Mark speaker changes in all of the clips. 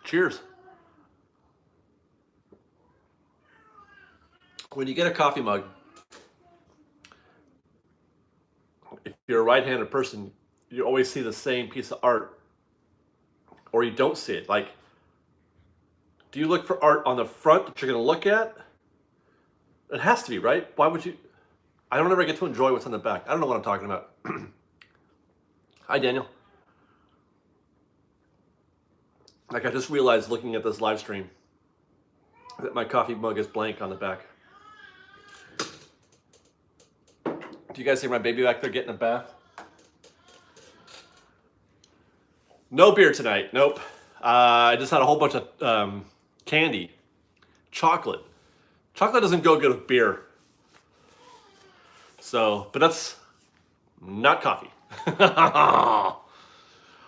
Speaker 1: Cheers. When you get a coffee mug, if you're a right-handed person, you always see the same piece of art, or you don't see it. Like, do you look for art on the front that you're going to look at? It has to be, right? Why would you? I don't ever get to enjoy what's on the back. I don't know what I'm talking about. Hi, Daniel. Like, I just realized looking at this live stream that my coffee mug is blank on the back. Do you guys see my baby back there getting a bath? No beer tonight. Nope. I just had a whole bunch of candy. Chocolate. Chocolate doesn't go good with beer. So, but that's not coffee.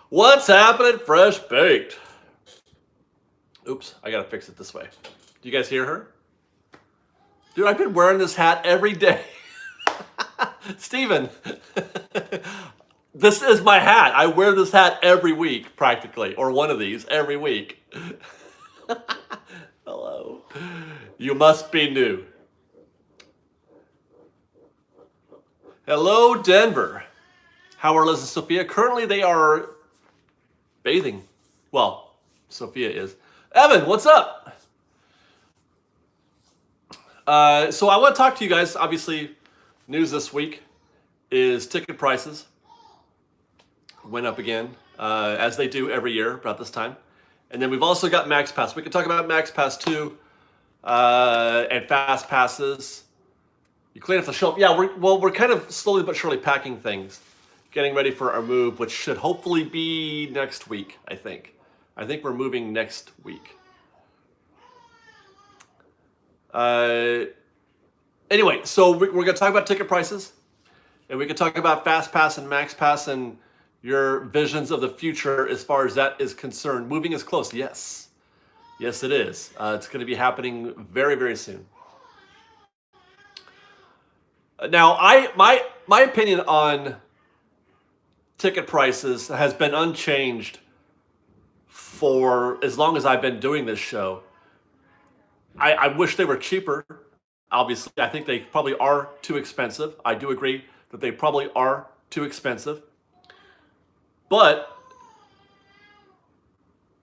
Speaker 1: What's happening, Fresh Baked? Oops, I gotta fix it this way. Do you guys hear her? Dude, I've been wearing this hat every day. Steven, this is my hat. I wear this hat every week, practically, or one of these every week. Hello. You must be new. Hello, Denver. How are Liz and Sophia? Currently, they are bathing. Well, Sophia is. Evan, what's up? So I want to talk to you guys. Obviously, news this week is ticket prices went up again, as they do every year about this time. And then we've also got Max Pass. We can talk about Max Pass 2 and Fast Passes. You clean up the shelf. Yeah, we're kind of slowly but surely packing things, getting ready for our move, which should hopefully be next week, I think. I think we're moving next week. Anyway, so we're going to talk about ticket prices, and we can talk about Fast Pass and Max Pass and your visions of the future as far as that is concerned. Moving is close. Yes. Yes, it is. It's going to be happening very, very soon. Now, my opinion on ticket prices has been unchanged for as long as I've been doing this show. I wish they were cheaper. Obviously, I think they probably are too expensive. I do agree that they probably are too expensive. But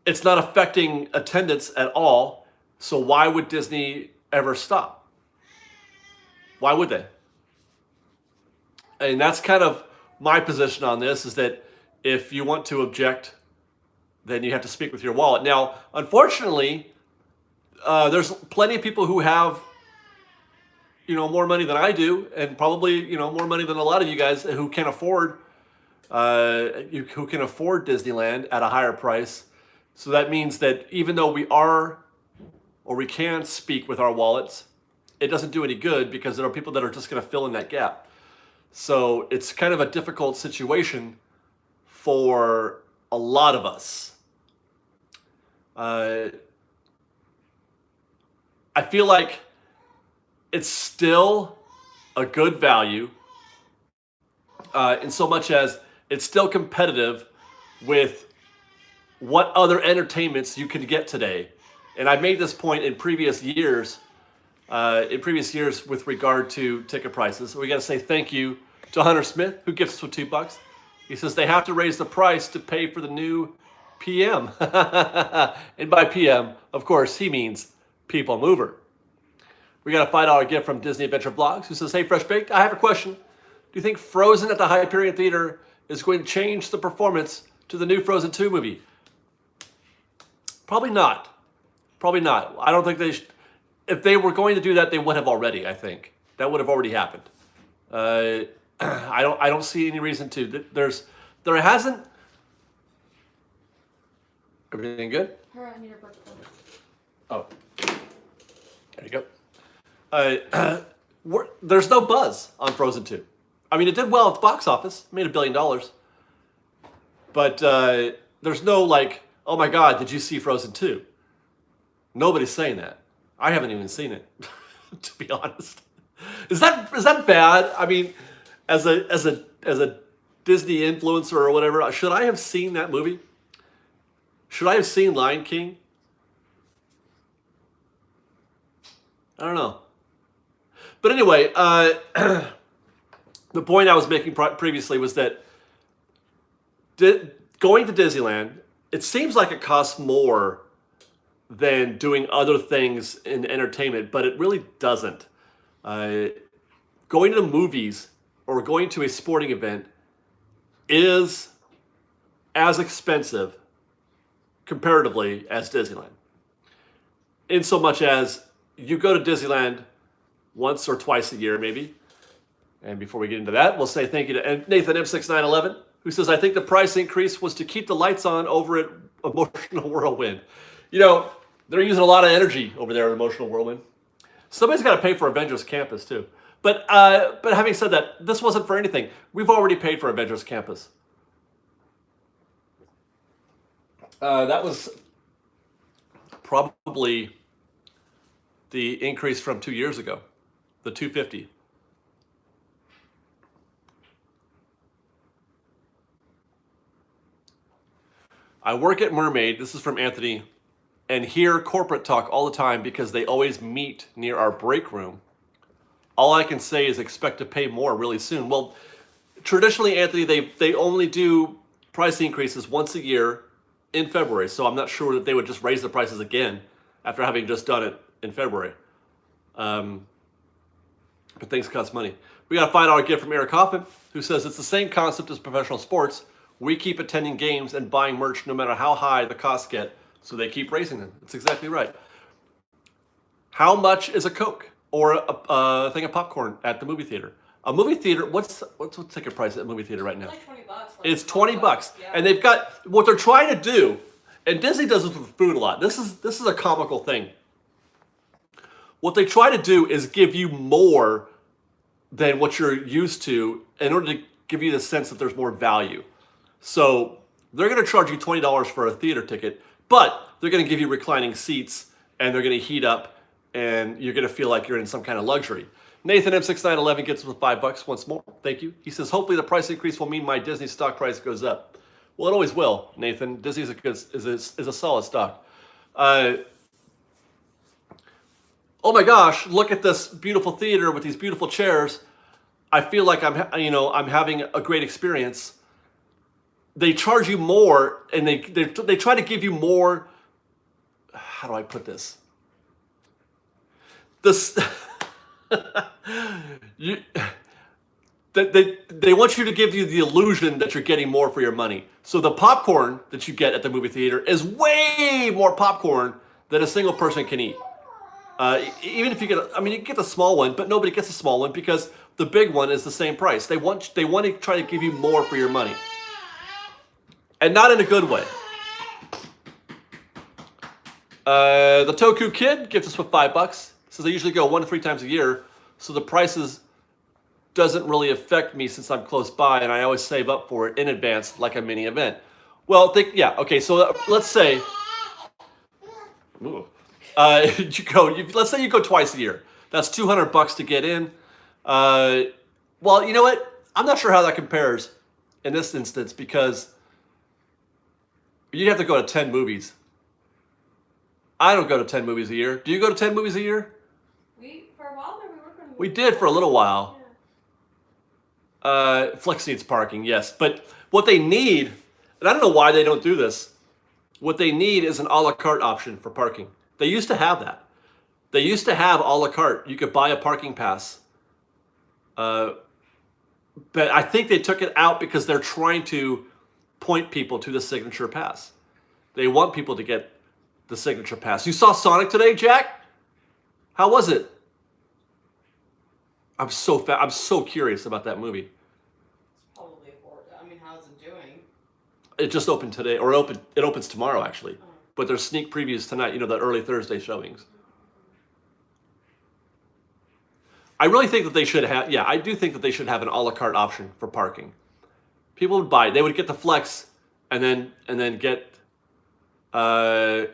Speaker 1: it's not affecting attendance at all. So why would Disney ever stop? Why would they? And that's kind of my position on this, is that if you want to object, then you have to speak with your wallet. Now, unfortunately, there's plenty of people who have, more money than I do, and probably, more money than a lot of you guys who can afford, Disneyland at a higher price. So that means that even though we can speak with our wallets, it doesn't do any good because there are people that are just going to fill in that gap. So it's kind of a difficult situation for a lot of us. I feel like it's still a good value in so much as it's still competitive with what other entertainments you can get today. And I've made this point in previous years with regard to ticket prices. We got to say thank you to Hunter Smith, who gives us with $2. He says they have to raise the price to pay for the new PM. And by PM, of course, he means People Mover. We got a $5 gift from Disney Adventure Vlogs, who says, hey, Fresh Baked, I have a question. Do you think Frozen at the Hyperion Theater is going to change the performance to the new Frozen 2 movie? Probably not. Probably not. I don't think they should. If they were going to do that, they would have already, I think. That would have already happened. I don't see any reason to. There hasn't. Everything good?
Speaker 2: Her, I need her birthday.
Speaker 1: Oh. There you go. There's no buzz on Frozen 2. I mean, it did well at the box office. It made $1 billion. But there's no like, oh my God, did you see Frozen 2? Nobody's saying that. I haven't even seen it, to be honest. Is that bad? I mean, as a Disney influencer or whatever, should I have seen that movie? Should I have seen Lion King? I don't know. But anyway, the point I was making previously was that going to Disneyland, it seems like it costs more than doing other things in entertainment, but it really doesn't. Going to the movies or going to a sporting event is as expensive comparatively as Disneyland. In so much as you go to Disneyland once or twice a year, maybe. And before we get into that, we'll say thank you to Nathan M6911, who says, I think the price increase was to keep the lights on over at Emotional Whirlwind. You know, they're using a lot of energy over there at Emotional Whirlwind. Somebody's got to pay for Avengers Campus, too. But having said that, this wasn't for anything. We've already paid for Avengers Campus. That was probably the increase from 2 years ago, the $250. I work at Mermaid, this is from Anthony, and hear corporate talk all the time because they always meet near our break room. All I can say is expect to pay more really soon. Well, traditionally, Anthony, they only do price increases once a year in February, so I'm not sure that they would just raise the prices again after having just done it in February. But things cost money. We got a $5 gift from Eric Hoffman, who says it's the same concept as professional sports. We keep attending games and buying merch no matter how high the costs get, so they keep raising them. That's exactly right. How much is a Coke or a thing of popcorn at the movie theater? A movie theater, what's the ticket price at a movie theater right now?
Speaker 2: It's like $20. Like
Speaker 1: it's $20.
Speaker 2: Yeah.
Speaker 1: And they've got, what they're trying to do, and Disney does this with food a lot. This is a comical thing. What they try to do is give you more than what you're used to in order to give you the sense that there's more value. So they're going to charge you $20 for a theater ticket, but they're going to give you reclining seats and they're going to heat up and you're going to feel like you're in some kind of luxury. Nathan M6911 gets us with $5 once more. Thank you. He says, hopefully the price increase will mean my Disney stock price goes up. Well, it always will, Nathan. Disney is a solid stock. Oh my gosh, look at this beautiful theater with these beautiful chairs. I feel like I'm having a great experience. They charge you more, and they try to give you more. How do I put this? They want you to give you the illusion that you're getting more for your money. So the popcorn that you get at the movie theater is way more popcorn than a single person can eat. Even if you get, you can get the small one, but nobody gets a small one because the big one is the same price. They want to try to give you more for your money. And not in a good way. The Toku Kid gives us with $5. Says I usually go 1 to 3 times a year, so the prices doesn't really affect me since I'm close by, and I always save up for it in advance, like a mini event. Well, okay. So let's say, let's say you go twice a year. That's $200 to get in. Well, you know what? I'm not sure how that compares in this instance because you'd have to go to 10 movies. I don't go to 10 movies a year. Do you go to 10 movies a year?
Speaker 2: For a while there,
Speaker 1: we did for a little while. Yeah. Flex needs parking, yes. But what they need, and I don't know why they don't do this, what they need is an a la carte option for parking. They used to have that. They used to have a la carte. You could buy a parking pass. But I think they took it out because they're trying to point people to the signature pass. They want people to get the signature pass. You saw Sonic today, Jack? How was it? I'm so curious about that movie.
Speaker 2: It's probably how's it doing?
Speaker 1: It just opened today, or it opens tomorrow actually. Oh. But there's sneak previews tonight. You know, the early Thursday showings. I really think that they should have. Yeah, I do think that they should have an a la carte option for parking. People would buy it. They would get the Flex, and then get the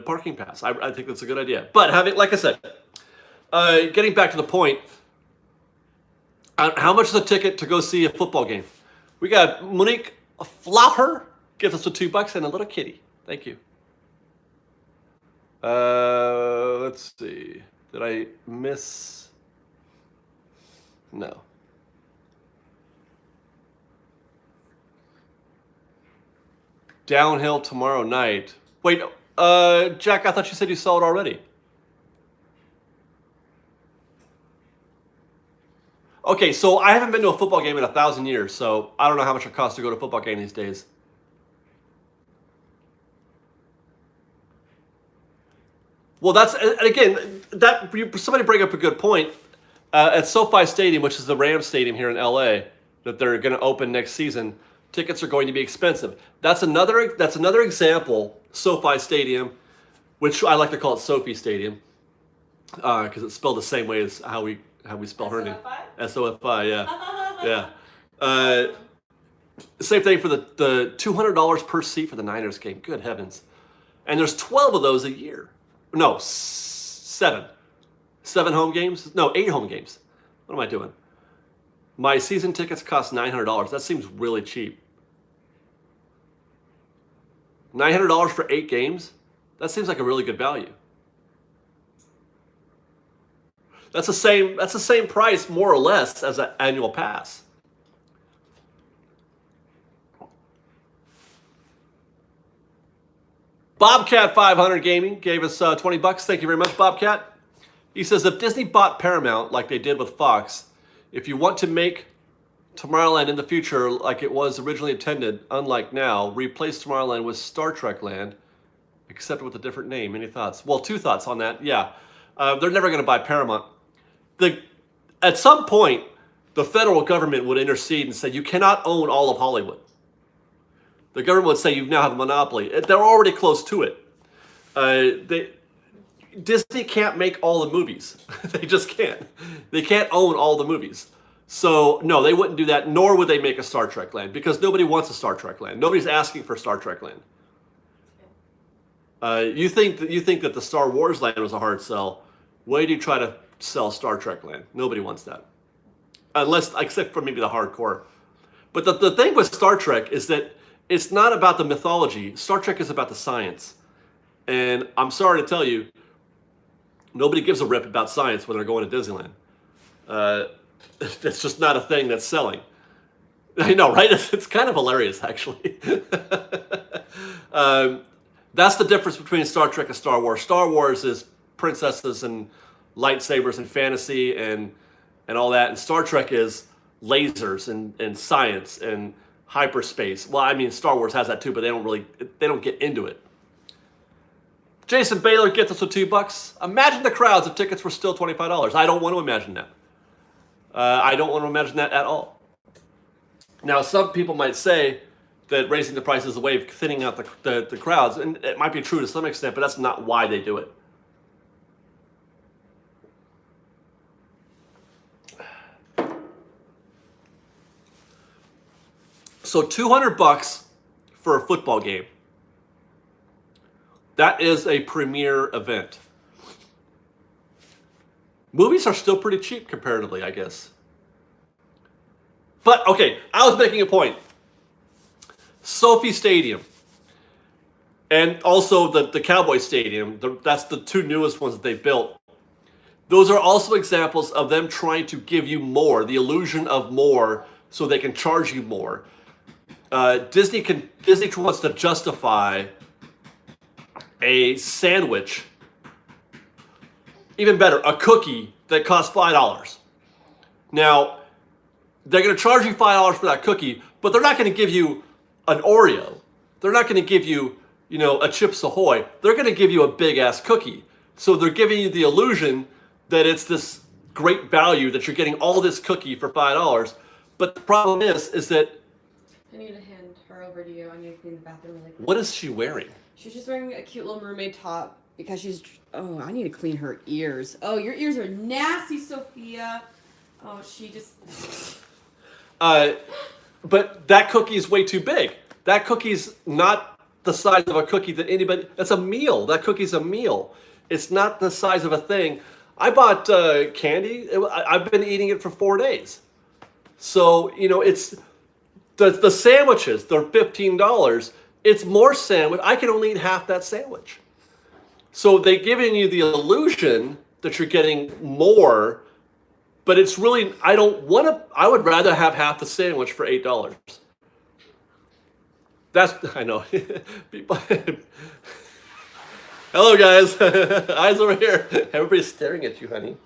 Speaker 1: parking pass. I think that's a good idea. But like I said, getting back to the point, how much is a ticket to go see a football game? We got Monique Flaucher gives us $2 and a little kitty. Thank you. Let's see. Did I miss? No. Downhill tomorrow night. Wait, Jack, I thought you said you saw it already. Okay, so I haven't been to a football game in 1,000 years, so I don't know how much it costs to go to a football game these days. Well, that's, and again, that somebody bring up a good point. At SoFi Stadium, which is the Rams Stadium here in LA, that they're going to open next season, tickets are going to be expensive. That's another example. SoFi Stadium, which I like to call it Sophie Stadium, because it's spelled the same way as how we spell her name. SOFI, yeah, yeah. Same thing for the $200 per seat for the Niners game. Good heavens! And there's 12 of those a year. No, 7 home games. No, 8 home games. What am I doing? My season tickets cost $900. That seems really cheap. $900 for 8 games? That seems like a really good value. That's the same price, more or less, as an annual pass. Bobcat 500 Gaming gave us 20 bucks. Thank you very much, Bobcat. He says, if Disney bought Paramount like they did with Fox, if you want to make Tomorrowland in the future like it was originally intended, unlike now, replace Tomorrowland with Star Trek Land, except with a different name. Any thoughts? Well, 2 thoughts on that. Yeah, they're never going to buy Paramount. At some point, the federal government would intercede and say, you cannot own all of Hollywood. The government would say you now have a monopoly. They're already close to it. Disney can't make all the movies. They just can't. They can't own all the movies. So no, they wouldn't do that, nor would they make a Star Trek Land, because nobody wants a Star Trek Land. Nobody's asking for Star Trek Land. You think that the Star Wars Land was a hard sell. Why do you try to sell Star Trek Land? Nobody wants that. Except for maybe the hardcore. But the thing with Star Trek is that it's not about the mythology. Star Trek is about the science. And I'm sorry to tell you, nobody gives a rip about science when they're going to Disneyland. It's just not a thing that's selling. I know, right? It's kind of hilarious, actually. That's the difference between Star Trek and Star Wars. Star Wars is princesses and lightsabers and fantasy and all that. And Star Trek is lasers and science and hyperspace. Well, I mean, Star Wars has that too, but they don't get into it. Jason Baylor gets us with $2. Imagine the crowds if tickets were still $25. I don't want to imagine that. I don't want to imagine that at all. Now, some people might say that raising the price is a way of thinning out the crowds, and it might be true to some extent, but that's not why they do it. So $200 for a football game. That is a premier event. Movies are still pretty cheap comparatively, I guess. But, okay, I was making a point. Sophie Stadium and also the Cowboy Stadium, that's the 2 newest ones that they built. Those are also examples of them trying to give you more, the illusion of more, so they can charge you more. Disney wants to justify a sandwich, even better, a cookie that costs $5. Now, they're going to charge you $5 for that cookie, but they're not going to give you an Oreo. They're not going to give you, a Chips Ahoy. They're going to give you a big-ass cookie. So they're giving you the illusion that it's this great value, that you're getting all this cookie for $5. But the problem is that...
Speaker 2: I need to hand her over to you. I need to clean the bathroom really quick.
Speaker 1: What is she wearing?
Speaker 2: She's just wearing a cute little mermaid top because she's... Oh, I need to clean her ears. Oh, your ears are nasty, Sophia. Oh, she just...
Speaker 1: But that cookie is way too big. That cookie's not the size of a cookie that anybody... That's a meal. That cookie's a meal. It's not the size of a thing. I bought candy. I've been eating it for 4 days. So, it's... The sandwiches, they're $15. It's more sandwich. I can only eat half that sandwich. So they're giving you the illusion that you're getting more, but it's really, I would rather have half the sandwich for $8. I know. People, hello guys, eyes over here. Everybody's staring at you, honey.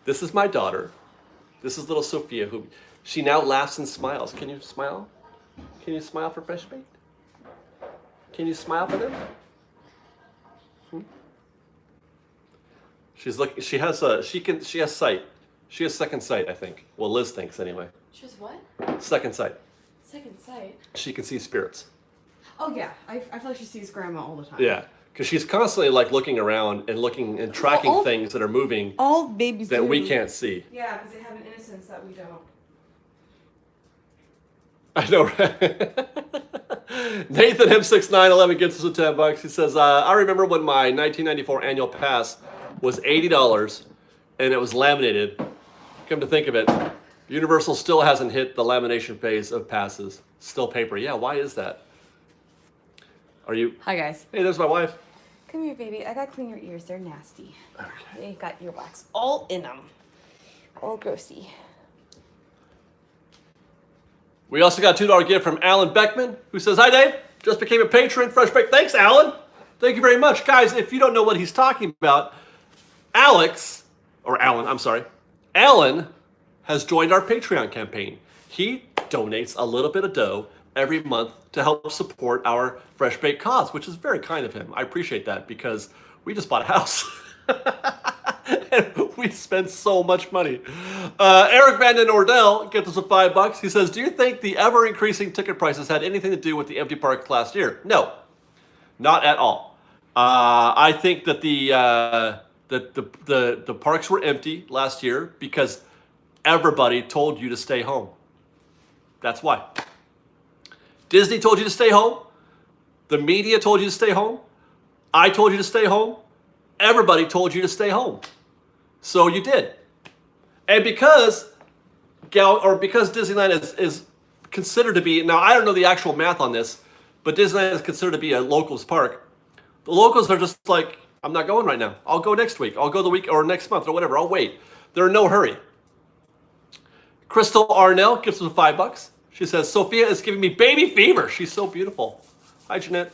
Speaker 1: This is my daughter. This is little Sophia, who she now laughs and smiles. Can you smile? Can you smile for Fresh Baked? Can you smile for them? She's looking. She has sight. She has second sight, I think. Well, Liz thinks anyway.
Speaker 2: She has what?
Speaker 1: Second sight.
Speaker 2: Second sight?
Speaker 1: She can see spirits.
Speaker 2: Oh yeah, I feel like she sees Grandma all the time.
Speaker 1: Yeah, because she's constantly like looking around and looking and tracking things that are moving.
Speaker 2: All babies
Speaker 1: that we can't see.
Speaker 2: Yeah, because they have an innocence that we don't.
Speaker 1: I know, right? Nathan M6911 gets us a $10. He says, I remember when my 1994 annual pass was $80 and it was laminated. Come to think of it, Universal still hasn't hit the lamination phase of passes. Still paper. Yeah, why is that? Are you?
Speaker 2: Hi guys.
Speaker 1: Hey, there's my wife.
Speaker 2: Come here, baby. I gotta clean your ears. They're nasty.
Speaker 1: Okay.
Speaker 2: They got earwax all in them. All grossy.
Speaker 1: We also got a $2 gift from Alan Beckman, who says, hi, Dave. Just became a patron, Fresh Baked. Thanks, Alan. Thank you very much. Guys, if you don't know what he's talking about, Alan has joined our Patreon campaign. He donates a little bit of dough every month to help support our Fresh Baked cause, which is very kind of him. I appreciate that because we just bought a house. And we spend so much money. Eric Van Den Ordell gets us a $5. He says, do you think the ever-increasing ticket prices had anything to do with the empty parks last year? No, not at all. I think that the parks were empty last year because everybody told you to stay home. That's why. Disney told you to stay home. The media told you to stay home. I told you to stay home. Everybody told you to stay home. So you did. And because Disneyland is considered to be, now I don't know the actual math on this, but Disneyland is considered to be a locals park. The locals are just like, I'm not going right now. I'll go next week. I'll go the week or next month or whatever. I'll wait. They're in no hurry. Crystal Arnell gives us $5. She says, Sophia is giving me baby fever. She's so beautiful. Hi, Jeanette.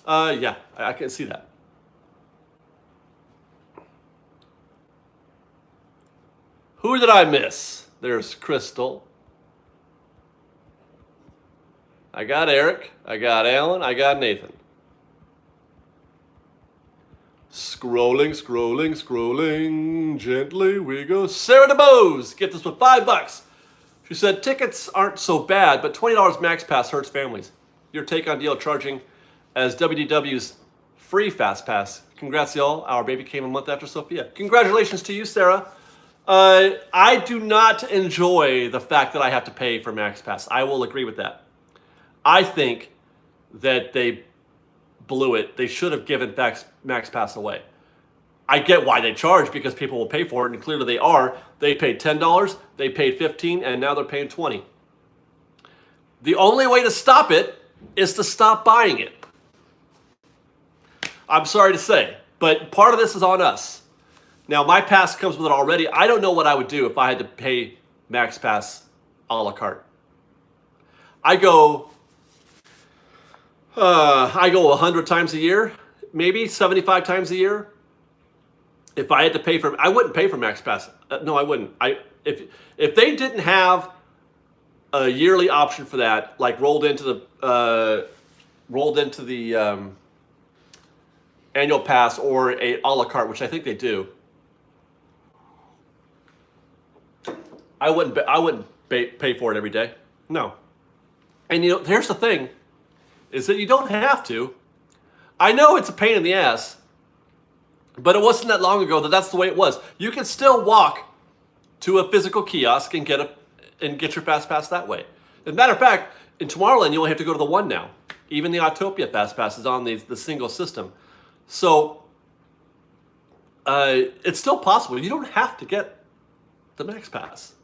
Speaker 1: Yeah, I can see that. Who did I miss? There's Crystal. I got Eric. I got Alan. I got Nathan. Scrolling. Gently we go. Sarah DeBose gets us with $5. She said, tickets aren't so bad, but $20 max pass hurts families. Your take on deal charging as WDW's free fast pass. Congrats, y'all. Our baby came a month after Sophia. Congratulations to you, Sarah. I do not enjoy the fact that I have to pay for max pass. I will agree with that. I think that they blew it. They should have given max pass away. I get why they charge because people will pay for it, and clearly they are. They paid $10, they paid $15, and now they're paying $20. The only way to stop it is to stop buying it. I'm sorry to say, but part of this is on us. Now, my pass comes with it already. I don't know what I would do if I had to pay max pass a la carte. I go 100 times a year, maybe 75 times a year. If I had to pay for, I wouldn't pay for max pass. No, I wouldn't. If they didn't have a yearly option for that, like rolled into the annual pass or a la carte, which I think they do, I wouldn't pay for it every day. No. And here's the thing, is that you don't have to. I know it's a pain in the ass, but it wasn't that long ago that's the way it was. You can still walk to a physical kiosk and get your fast pass that way. As a matter of fact, in Tomorrowland you only have to go to the one now. Even the Autopia fast pass is on the single system. So it's still possible. You don't have to get the max pass.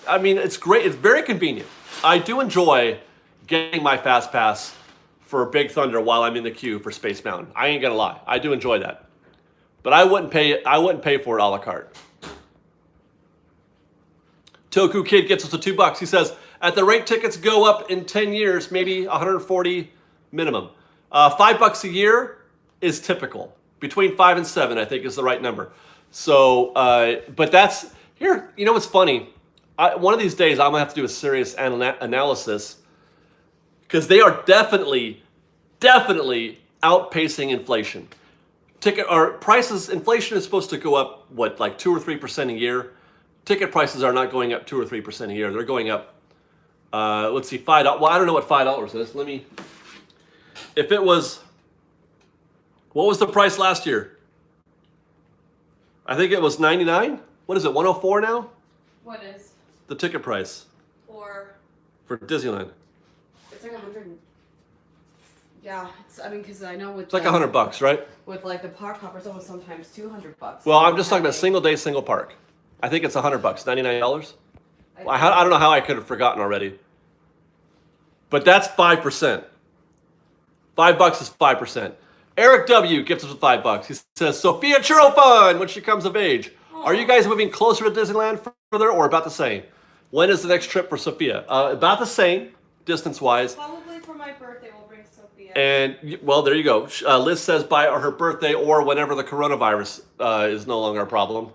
Speaker 1: I mean, it's great. It's very convenient. I do enjoy getting my fast pass for Big Thunder while I'm in the queue for Space Mountain. I ain't gonna lie. I do enjoy that. But I wouldn't pay for it a la carte. Toku Kid gets us to $2. He says, at the rate tickets go up in 10 years, maybe 140 minimum. $5 a year is typical. Between 5 and 7, I think, is the right number. So, but that's, here, you know what's funny? One of these days, I'm going to have to do a serious analysis because they are definitely outpacing inflation. Inflation is supposed to go up, what, like 2 or 3% a year? Ticket prices are not going up 2 or 3% a year. They're going up, let's see, $5. Well, I don't know what $5 is. If it was, what was the price last year? I think it was 99. What is it, 104 now?
Speaker 2: What is?
Speaker 1: The ticket price. For Disneyland.
Speaker 2: It's like 100. Yeah, because I know with
Speaker 1: it's like $100, right?
Speaker 2: With like the park hoppers, almost sometimes $200.
Speaker 1: Well, I'm just talking about single day, single park. I think it's $100, $99. I don't know how I could have forgotten already. But that's 5%. $5 is 5%. Eric W. gives us $5. He says, Sophia Churro Fun when she comes of age. Aww. Are you guys moving closer to Disneyland further or about the same? When is the next trip for Sophia? About the same, distance-wise.
Speaker 2: Probably for my birthday, we'll bring Sophia.
Speaker 1: And, well, there you go. Liz says by her birthday or whenever the coronavirus is no longer a problem.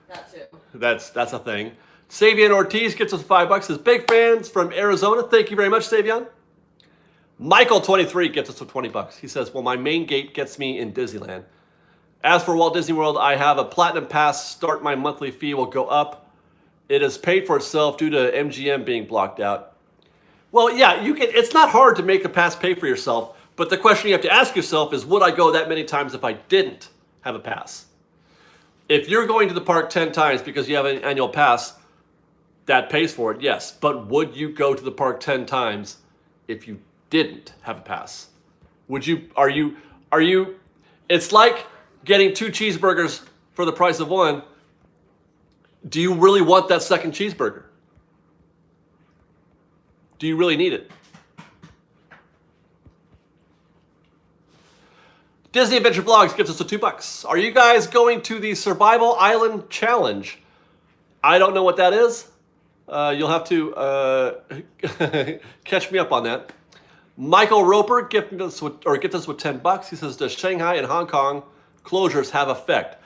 Speaker 2: That too.
Speaker 1: That's a thing. Savion Ortiz gets us $5. Says, big fans from Arizona. Thank you very much, Savion. Michael 23 gets us to $20. He says, well, my main gate gets me in Disneyland. As for Walt Disney World, I have a platinum pass. Start my monthly fee will go up. It has paid for itself due to MGM being blocked out. Well, yeah, you can. It's not hard to make a pass pay for yourself, but the question you have to ask yourself is, would I go that many times if I didn't have a pass? If you're going to the park 10 times because you have an annual pass, that pays for it, yes. But would you go to the park 10 times if you didn't have a pass? Would you, are you, it's like getting 2 cheeseburgers for the price of 1. Do you really want that second cheeseburger? Do you really need it? Disney Adventure Vlogs gives us a $2. Are you guys going to the Survival Island Challenge? I don't know what that is. You'll have to catch me up on that. Michael Roper gets us with $10. He says, does Shanghai and Hong Kong closures have effect?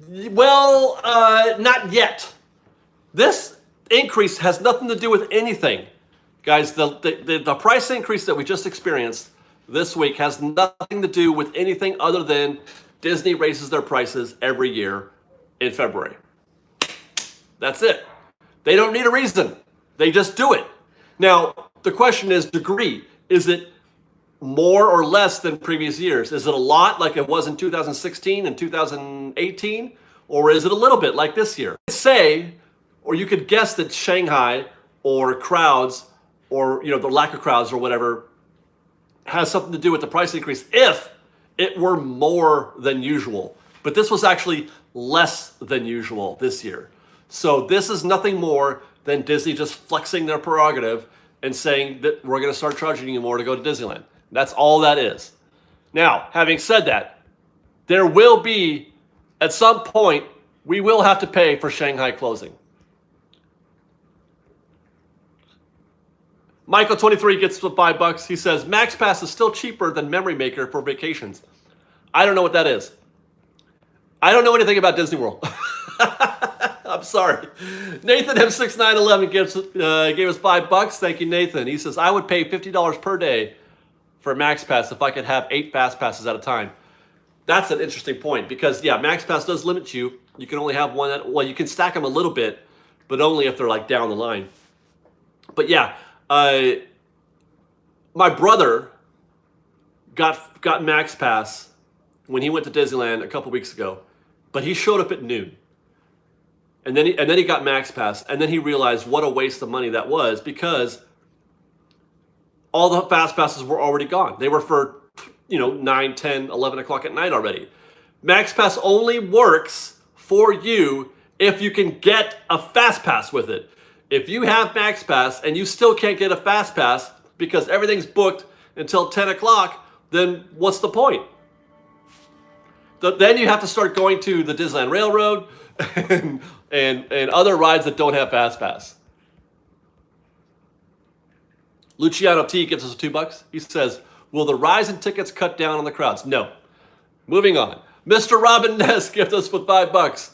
Speaker 1: Well, not yet. This increase has nothing to do with anything. Guys, the price increase that we just experienced this week has nothing to do with anything other than Disney raises their prices every year in February. That's it. They don't need a reason. They just do it. Now, the question is degree. Is it more or less than previous years? Is it a lot like it was in 2016 and 2018? Or is it a little bit like this year? Say, or you could guess that Shanghai or crowds or, the lack of crowds or whatever has something to do with the price increase if it were more than usual. But this was actually less than usual this year. So this is nothing more than Disney just flexing their prerogative and saying that we're going to start charging you more to go to Disneyland. That's all that is. Now, having said that, there will be, at some point, we will have to pay for Shanghai closing. Michael 23 gets the $5. He says, Max Pass is still cheaper than Memory Maker for vacations. I don't know what that is. I don't know anything about Disney World. I'm sorry. Nathan M6911 gave us $5. Thank you, Nathan. He says, I would pay $50 per day for Max Pass if I could have 8 Fast Passes at a time. That's an interesting point because, yeah, Max Pass does limit you. You can only have one. Well, you can stack them a little bit, but only if they're like down the line. But yeah, my brother got Max Pass when he went to Disneyland a couple weeks ago, but he showed up at noon. And then he got Max Pass, and then he realized what a waste of money that was because all the Fast Passes were already gone. They were for 9, 10, 11 o'clock at night already. Max Pass only works for you if you can get a Fast Pass with it. If you have Max Pass and you still can't get a Fast Pass because everything's booked until 10 o'clock, then what's the point? Then you have to start going to the Disneyland Railroad and other rides that don't have Fast Pass. Luciano T gives us $2. He says, will the rise in tickets cut down on the crowds? No. Moving on. Mr. Robin Ness gives us with $5.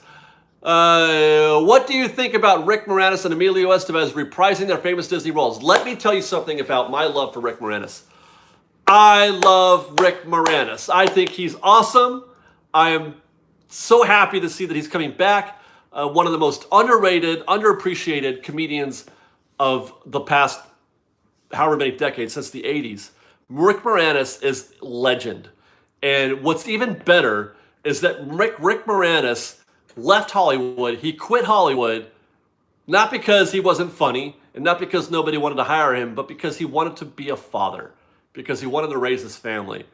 Speaker 1: What do you think about Rick Moranis and Emilio Estevez reprising their famous Disney roles? Let me tell you something about my love for Rick Moranis. I love Rick Moranis. I think he's awesome. I am so happy to see that he's coming back. One of the most underrated, underappreciated comedians of the past however many decades, since the 80s. Rick Moranis is legend. And what's even better is that Rick Moranis left Hollywood. He quit Hollywood, not because he wasn't funny and not because nobody wanted to hire him, but because he wanted to be a father, because he wanted to raise his family.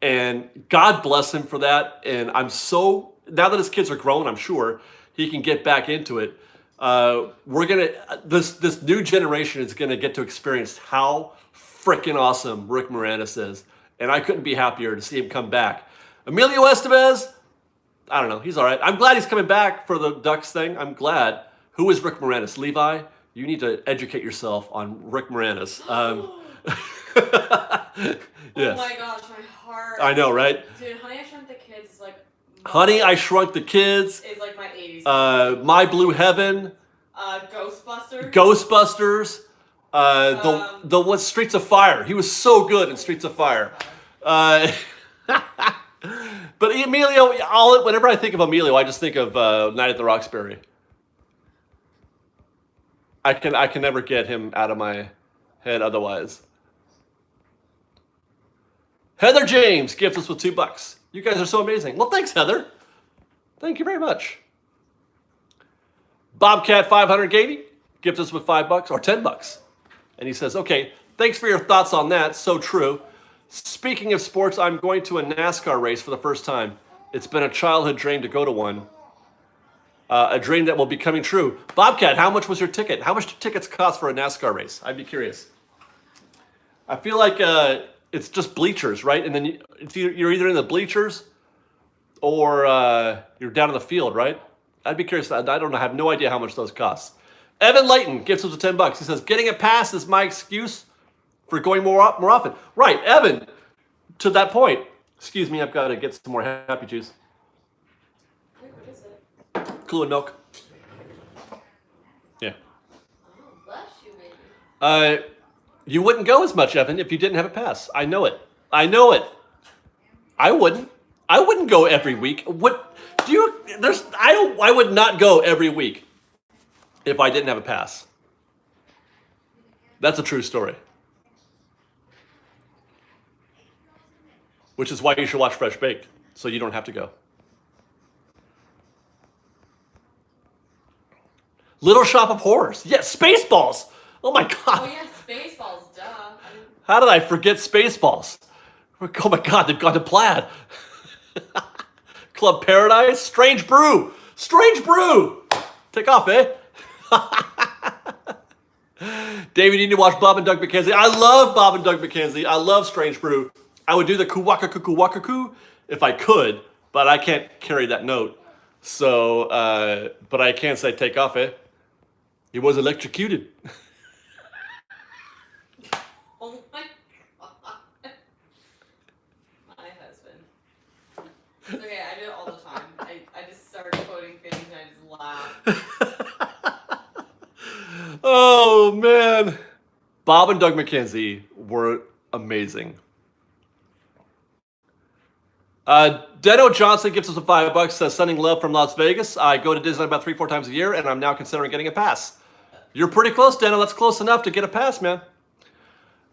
Speaker 1: And God bless him for that. And I'm so, now that his kids are grown, I'm sure he can get back into it. This new generation is gonna get to experience how freaking awesome Rick Moranis is. And I couldn't be happier to see him come back. Emilio Estevez, I don't know, he's all right. I'm glad he's coming back for the Ducks thing. I'm glad. Who is Rick Moranis? Levi, you need to educate yourself on Rick Moranis. Yes.
Speaker 2: Oh my gosh, my heart.
Speaker 1: I know, right?
Speaker 2: Dude, Honey, I Shrunk the Kids is like...
Speaker 1: Honey, I Shrunk the Kids.
Speaker 2: Is like my 80s.
Speaker 1: My Blue Heaven.
Speaker 2: Ghostbusters.
Speaker 1: Ghostbusters. The what? Streets of Fire. He was so good in Streets of Fire. But Emilio, whenever I think of Emilio, I just think of Night at the Roxbury. I can never get him out of my head otherwise. Heather James gives us with $2. You guys are so amazing. Well, thanks, Heather. Thank you very much. Bobcat 580 gives us with $5 or $10. And he says, okay, thanks for your thoughts on that. So true. Speaking of sports, I'm going to a NASCAR race for the first time. It's been a childhood dream to go to one. A dream that will be coming true. Bobcat, how much was your ticket? How much do tickets cost for a NASCAR race? I'd be curious. I feel like it's just bleachers, right? And then you're either in the bleachers or you're down in the field, right? I'd be curious. I don't know. I have no idea how much those cost. Evan Layton gives us $10. He says, getting a pass is my excuse for going more often. Right, Evan, to that point. Excuse me, I've got to get some more Happy Juice.
Speaker 2: Wait, what is it?
Speaker 1: Cool and milk. Yeah.
Speaker 2: Oh, bless you, baby.
Speaker 1: You wouldn't go as much, Evan, if you didn't have a pass. I know it. I know it. I wouldn't. I wouldn't go every week. What do you? I would not go every week if I didn't have a pass. That's a true story. Which is why you should watch Fresh Baked, so you don't have to go. Little Shop of Horrors. Yes, Spaceballs. Oh my God.
Speaker 2: Oh yeah, Spaceballs, duh.
Speaker 1: How did I forget Spaceballs? Oh my God, they've gone to Plaid. Club Paradise, Strange Brew. Strange Brew. Take off, eh? David, you need to watch Bob and Doug McKenzie. I love Bob and Doug McKenzie. I love Strange Brew. I would do the kuwaka if I could, but I can't carry that note. So, but I can say take off, eh? He was electrocuted.
Speaker 2: Oh my God. My husband. It's okay, I do it all the time. I just start quoting things and I just laugh.
Speaker 1: Oh, man. Bob and Doug McKenzie were amazing. Deno Johnson gives us a $5, says, sending love from Las Vegas. I go to Disneyland about 3-4 times a year, and I'm now considering getting a pass. You're pretty close, Deno. That's close enough to get a pass, man.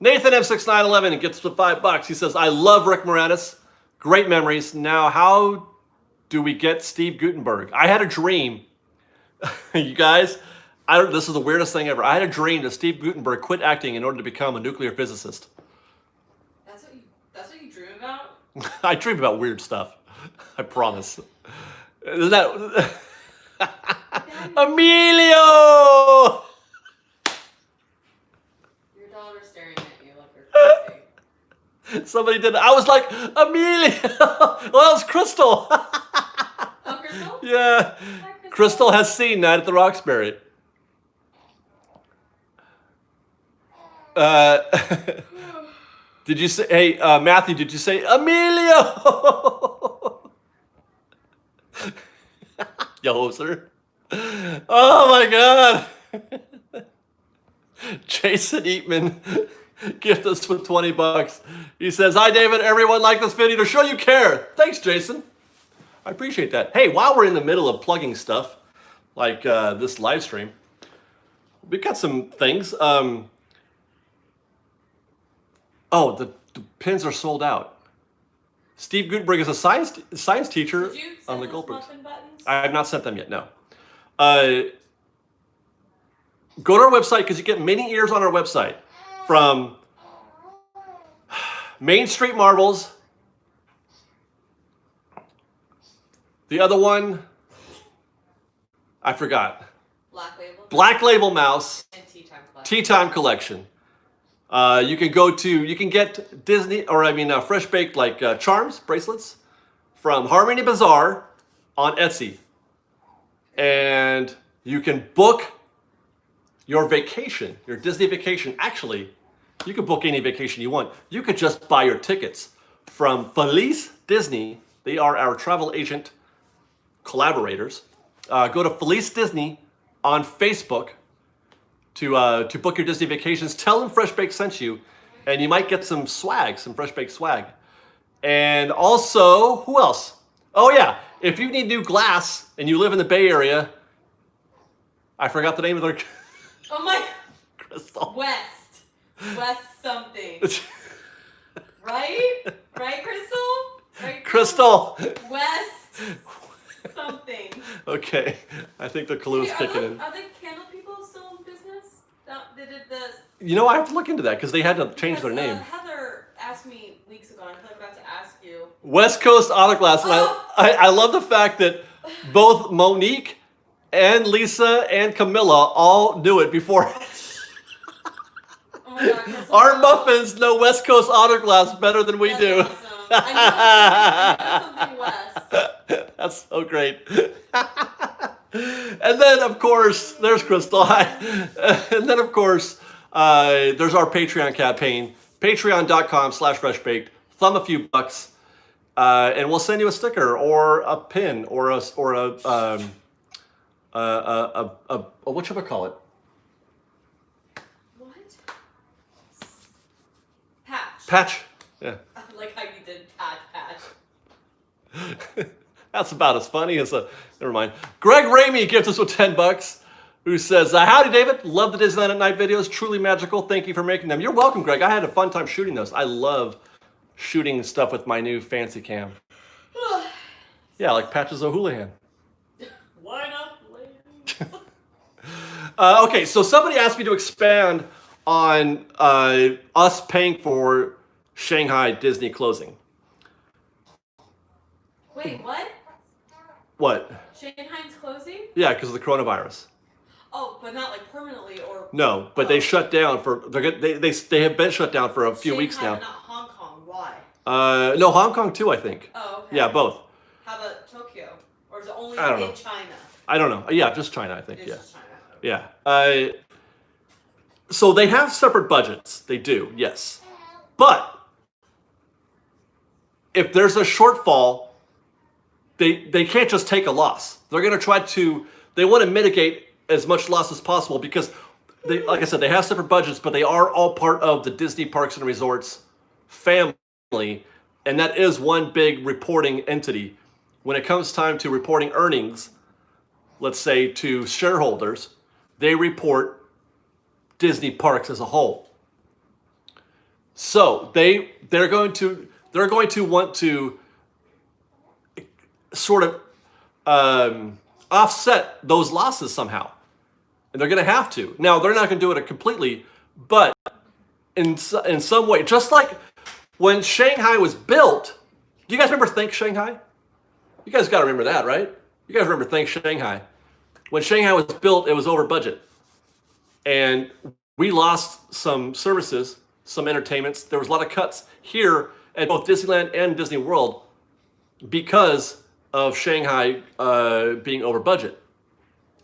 Speaker 1: Nathan M6911 gets the $5. He says, I love Rick Moranis. Great memories. Now, how do we get Steve Guttenberg? I had a dream. You guys, this is the weirdest thing ever. I had a dream that Steve Guttenberg quit acting in order to become a nuclear physicist.
Speaker 2: That's what you dream about?
Speaker 1: I dream about weird stuff. I promise. Isn't that... Emilio!
Speaker 2: Your daughter's staring at you like you're crazy.
Speaker 1: Somebody did. I was like, Amelia. Well, that was Crystal.
Speaker 2: Oh, Crystal?
Speaker 1: Yeah.
Speaker 2: Hi,
Speaker 1: Crystal has seen Night at the Roxbury. Did you say, hey, Matthew, did you say, Emilio? You hoser. Oh my God. Jason Eatman gift us with $20. He says, hi, David. Everyone like this video to show you care. Thanks, Jason. I appreciate that. Hey, while we're in the middle of plugging stuff, like this live stream, we got some things. Oh, the pins are sold out. Steve Gutenberg is a science teacher
Speaker 2: Did you
Speaker 1: on
Speaker 2: send
Speaker 1: the
Speaker 2: those
Speaker 1: Goldbergs.
Speaker 2: muffin buttons?
Speaker 1: I have not sent them yet, no. Go to our website because you get mini ears on our website from Main Street Marbles. The other one, I forgot. Black Label Mouse.
Speaker 2: And
Speaker 1: Tea Time Collection. You can get Disney, or I mean fresh baked like charms, bracelets from Harmony Bazaar on Etsy. And you can book your vacation, your Disney vacation. Actually, you can book any vacation you want. You could just buy your tickets from Felice Disney. They are our travel agent collaborators. Go to Felice Disney on Facebook to book your Disney vacations. Tell them Fresh Baked sent you, and you might get some swag, some Fresh Baked swag. And also, who else? Oh yeah, if you need new glass and you live in the Bay Area, I forgot the name of their...
Speaker 2: Oh my...
Speaker 1: Crystal.
Speaker 2: West something. Right? Right, Crystal? Right,
Speaker 1: Crystal.
Speaker 2: West something.
Speaker 1: Okay, I think the clue is kicking in.
Speaker 2: Are the candle people still in business? They did this.
Speaker 1: You know, I have to look into that because they had to change their name.
Speaker 2: Heather asked me weeks ago, and I forgot to ask you.
Speaker 1: West Coast Auto Glass, and I love the fact that both Monique and Lisa and Camilla all knew it before.
Speaker 2: Oh my God, Crystal.
Speaker 1: Our muffins know West Coast Auto Glass better than we do.
Speaker 2: Awesome. I know something West.
Speaker 1: That's so great. And then, of course, there's Crystal. And then, of course, there's our Patreon campaign, patreon.com/freshbaked. Thumb a few bucks, and we'll send you a sticker or a pin or a whatchamacallit?
Speaker 2: What? Patch.
Speaker 1: Patch. Yeah.
Speaker 2: I like how you did patch.
Speaker 1: That's about as funny as a... Never mind. Greg Ramey gives us with $10, who says, howdy, David. Love the Disneyland at Night videos. Truly magical. Thank you for making them. You're welcome, Greg. I had a fun time shooting those. I love shooting stuff with my new fancy cam. Yeah, like Patches O'Houlihan.
Speaker 2: Why not?
Speaker 1: Okay, so somebody asked me to expand on us paying for Shanghai Disney closing.
Speaker 2: Wait, what?
Speaker 1: What?
Speaker 2: Shanghai's closing?
Speaker 1: Yeah, because of the coronavirus.
Speaker 2: Oh, but not like permanently or...
Speaker 1: No, but they shut down for... They have been shut down for a few weeks now.
Speaker 2: Not Hong Kong. Why?
Speaker 1: No, Hong Kong too, I think.
Speaker 2: Oh, okay.
Speaker 1: Yeah, both.
Speaker 2: How about Tokyo? Or is it only
Speaker 1: I don't
Speaker 2: in
Speaker 1: know.
Speaker 2: China?
Speaker 1: I don't know. Yeah, just China, I think.
Speaker 2: It's
Speaker 1: Yeah.
Speaker 2: just China.
Speaker 1: Yeah. So they have separate budgets. They do, yes. But if there's a shortfall, they can't just take a loss. They're going to try to... They want to mitigate as much loss as possible because, like I said, they have separate budgets, but they are all part of the Disney Parks and Resorts family, and that is one big reporting entity. When it comes time to reporting earnings, let's say to shareholders, they report Disney Parks as a whole. So they're going to want to sort of offset those losses somehow, and they're going to have to. Now they're not going to do it completely, but in some way, just like when Shanghai was built. Do you guys remember Think Shanghai? You guys got to remember that, right? You guys remember Think Shanghai? When Shanghai was built, it was over budget, and we lost some services some entertainments. There was a lot of cuts here at both Disneyland and Disney World because of Shanghai being over budget.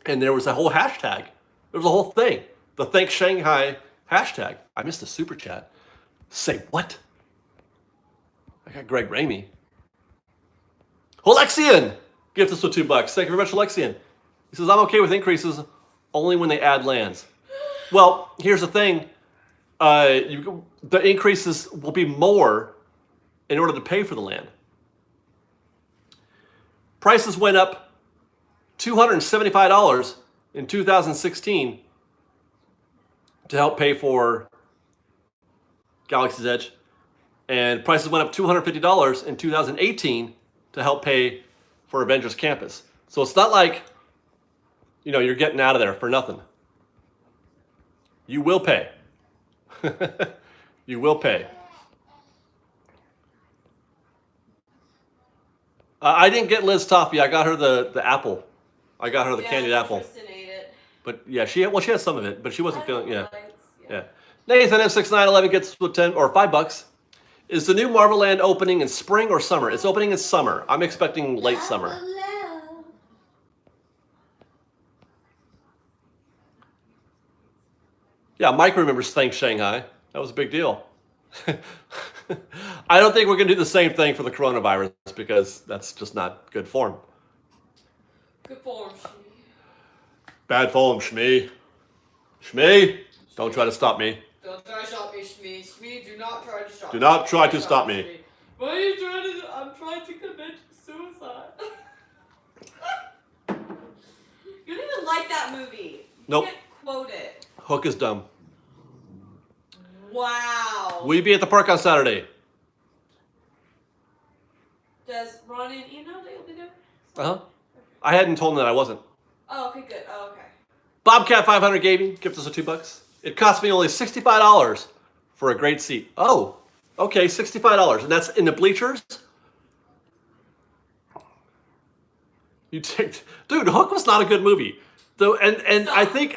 Speaker 1: And there was a whole hashtag. There was a whole thing. The Thank Shanghai hashtag. I missed a super chat. Say what? I got Greg Ramey. Alexian gives us with $2. Thank you very much, Alexian. He says, I'm okay with increases only when they add lands. Well, here's the thing. The increases will be more in order to pay for the land. Prices went up $275 in 2016 to help pay for Galaxy's Edge. And prices went up $250 in 2018 to help pay for Avengers Campus. So it's not like, you're getting out of there for nothing. You will pay. You will pay. I didn't get Liz toffee. I got her the apple. I got her the candied apple.
Speaker 2: Tristan ate it.
Speaker 1: But yeah, she had some of it, but she wasn't feeling. Yeah. Nathan M6911 gets with $10 or $5. Is the new Marvel Land opening in spring or summer? It's opening in summer. I'm expecting late summer. Yeah, Mike remembers Thank Shanghai. That was a big deal. I don't think we're going to do the same thing for the coronavirus because that's just not good form.
Speaker 2: Good form, Shmee.
Speaker 1: Bad form, Shmee. Shmee, don't try to stop me.
Speaker 2: Don't try to stop me, Shmee. Shmee, do not try to stop me.
Speaker 1: Do not try to stop me.
Speaker 2: What are you trying to do? I'm trying to commit suicide. You don't even like that movie.
Speaker 1: Nope.
Speaker 2: You can't quote it.
Speaker 1: Hook is dumb.
Speaker 2: Wow.
Speaker 1: Will you be at the park on Saturday?
Speaker 2: Does Ron and Ian know that you'll be there?
Speaker 1: Uh-huh. I hadn't told him that I wasn't.
Speaker 2: Oh, okay, good. Oh, okay.
Speaker 1: Bobcat 500 Gaming gives us a $2. It cost me only $65 for a great seat. Oh, okay, $65, and that's in the bleachers. You take, dude. Hook was not a good movie, though, and
Speaker 2: Stop.
Speaker 1: I think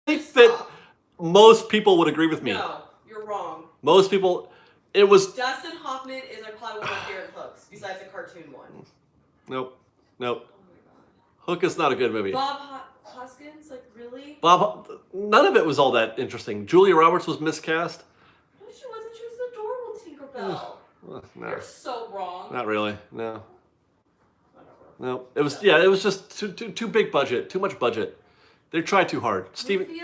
Speaker 2: Just
Speaker 1: that
Speaker 2: stop.
Speaker 1: most people would agree with me.
Speaker 2: No, you're wrong.
Speaker 1: Most people, it was.
Speaker 2: Dustin Hoffman is probably one of my favorite hooks, besides the cartoon one.
Speaker 1: Nope.
Speaker 2: Oh my god.
Speaker 1: Hook is not a good movie.
Speaker 2: Bob Hoskins, like really?
Speaker 1: None of it was all that interesting. Julia Roberts was miscast.
Speaker 2: No, she wasn't. She was adorable Tinkerbell.
Speaker 1: No,
Speaker 2: You're so wrong.
Speaker 1: not really. No.
Speaker 2: Whatever.
Speaker 1: No, it was it was just too big budget, too much budget. They tried too hard. Steven,
Speaker 2: Rufio.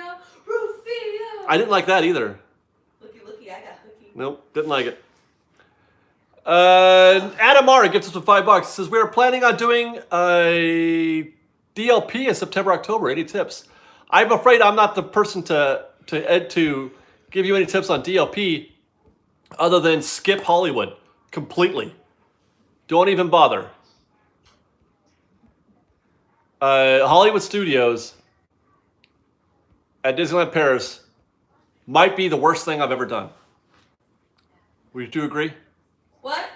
Speaker 1: I didn't like that either.
Speaker 2: Looky, I got hooky.
Speaker 1: Nope, didn't like it. Adam Mara gives us $5. Says we are planning on doing a DLP in September, October. Any tips? I'm afraid I'm not the person to give you any tips on DLP, other than skip Hollywood completely. Don't even bother. Hollywood Studios at Disneyland Paris might be the worst thing I've ever done. Would you agree?
Speaker 2: What?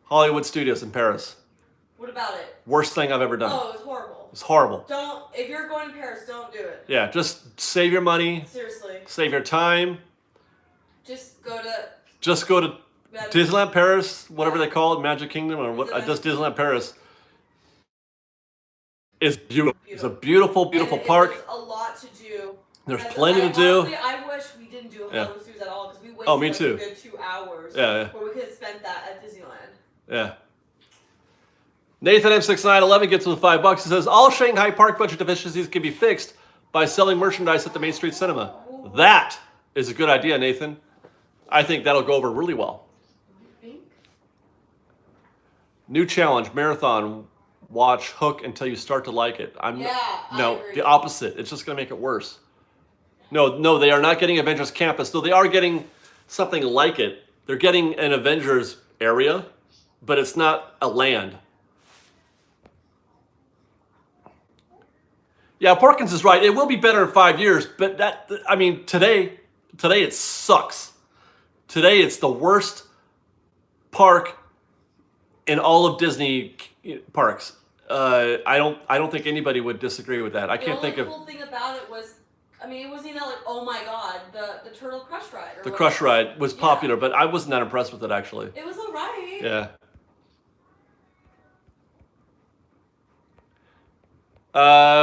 Speaker 1: Hollywood Studios in Paris.
Speaker 2: What about it?
Speaker 1: Worst thing I've ever done.
Speaker 2: Oh, it was horrible.
Speaker 1: It's horrible.
Speaker 2: If you're going to Paris, don't do it.
Speaker 1: Yeah, just save your money.
Speaker 2: Seriously.
Speaker 1: Save your time.
Speaker 2: Just go to
Speaker 1: Disneyland Paris, whatever they call it, Magic Kingdom, or what? Just Disneyland Paris. It's beautiful. It's a beautiful, beautiful park.
Speaker 2: There's a lot to do.
Speaker 1: There's plenty to do.
Speaker 2: Honestly, I wish we didn't do Hollywood Studios at all because we wasted
Speaker 1: me too.
Speaker 2: a good 2 hours.
Speaker 1: Yeah.
Speaker 2: Where we could have spent that at Disneyland.
Speaker 1: Yeah. Nathan M6911 gets with $5. He says all Shanghai park budget deficiencies can be fixed by selling merchandise at the Main Street Cinema. That is a good idea, Nathan. I think that'll go over really well.
Speaker 2: You think?
Speaker 1: New challenge, marathon. Watch Hook until you start to like it.
Speaker 2: I agree.
Speaker 1: The opposite. It's just going to make it worse. No, they are not getting Avengers Campus. Though they are getting something like it. They're getting an Avengers area, but it's not a land. Yeah, Parkins is right. It will be better in 5 years, but today it sucks. Today it's the worst park in all of Disney parks. I don't think anybody would disagree with that. I can't think of.
Speaker 2: The only cool thing about it was I mean, it wasn't like, oh my god, the Turtle Crush Ride.
Speaker 1: The Crush Ride was popular, but I wasn't that impressed with it, actually.
Speaker 2: It was alright.
Speaker 1: Yeah.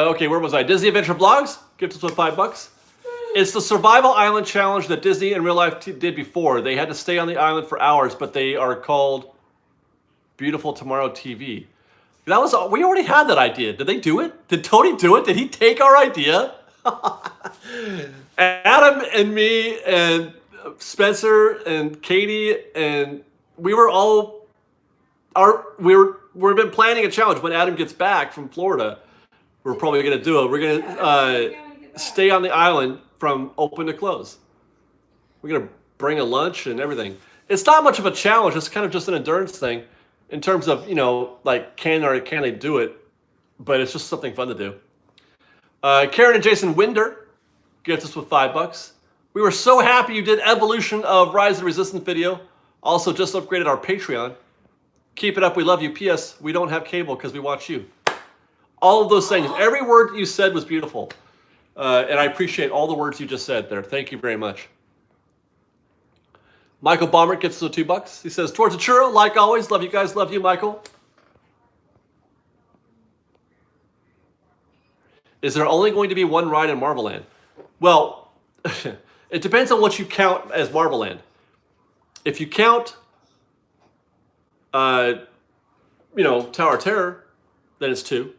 Speaker 1: Okay, where was I? Disney Adventure Vlogs. Gift us with $5. It's the Survival Island Challenge that Disney in real life did before. They had to stay on the island for hours, but they are called Beautiful Tomorrow TV. We already had that idea. Did they do it? Did Tony do it? Did he take our idea? Adam and me and Spencer and Katie and we've been planning a challenge. When Adam gets back from Florida, we're probably going to do it. We're going to stay on the island from open to close. We're going to bring a lunch and everything. It's not much of a challenge. It's kind of just an endurance thing in terms of, like can they do it? But it's just something fun to do. Karen and Jason Winder gets us with $5. We were so happy you did Evolution of Rise of the Resistance video. Also just upgraded our Patreon. Keep it up. We love you. P.S. We don't have cable because we watch you. All of those things. Every word you said was beautiful. And I appreciate all the words you just said there. Thank you very much. Michael Baumert gets us with $2. He says, towards a churro, like always. Love you guys. Love you, Michael. Is there only going to be one ride in Marvel Land? Well, it depends on what you count as Marvel Land. If you count, Tower of Terror, then it's 2.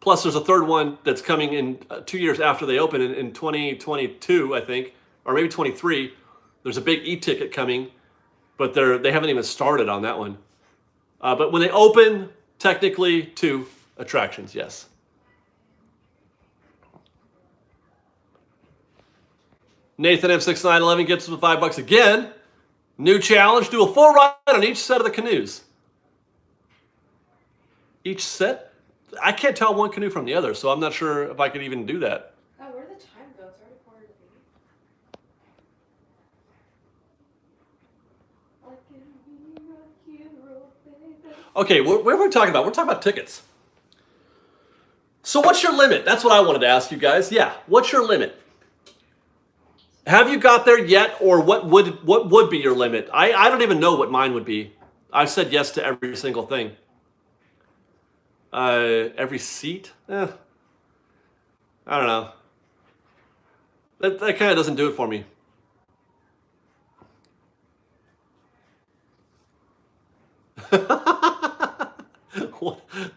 Speaker 1: Plus, there's a third one that's coming in 2 years after they open in 2022, I think, or maybe 23. There's a big e-ticket coming, but they haven't even started on that one. But when they open, technically 2 attractions, yes. Nathan M6911 gets us with $5 again. New challenge: do a full ride on each set of the canoes. Each set? I can't tell one canoe from the other, so I'm not sure if I could even do that.
Speaker 2: Oh, where did the time go? It's already 4:30.
Speaker 1: Okay, what are we talking about? We're talking about tickets. So what's your limit? That's what I wanted to ask you guys. Yeah, what's your limit? Have you got there yet, or what would be your limit? I don't even know what mine would be. I've said yes to every single thing. Every seat? I don't know. That kind of doesn't do it for me. I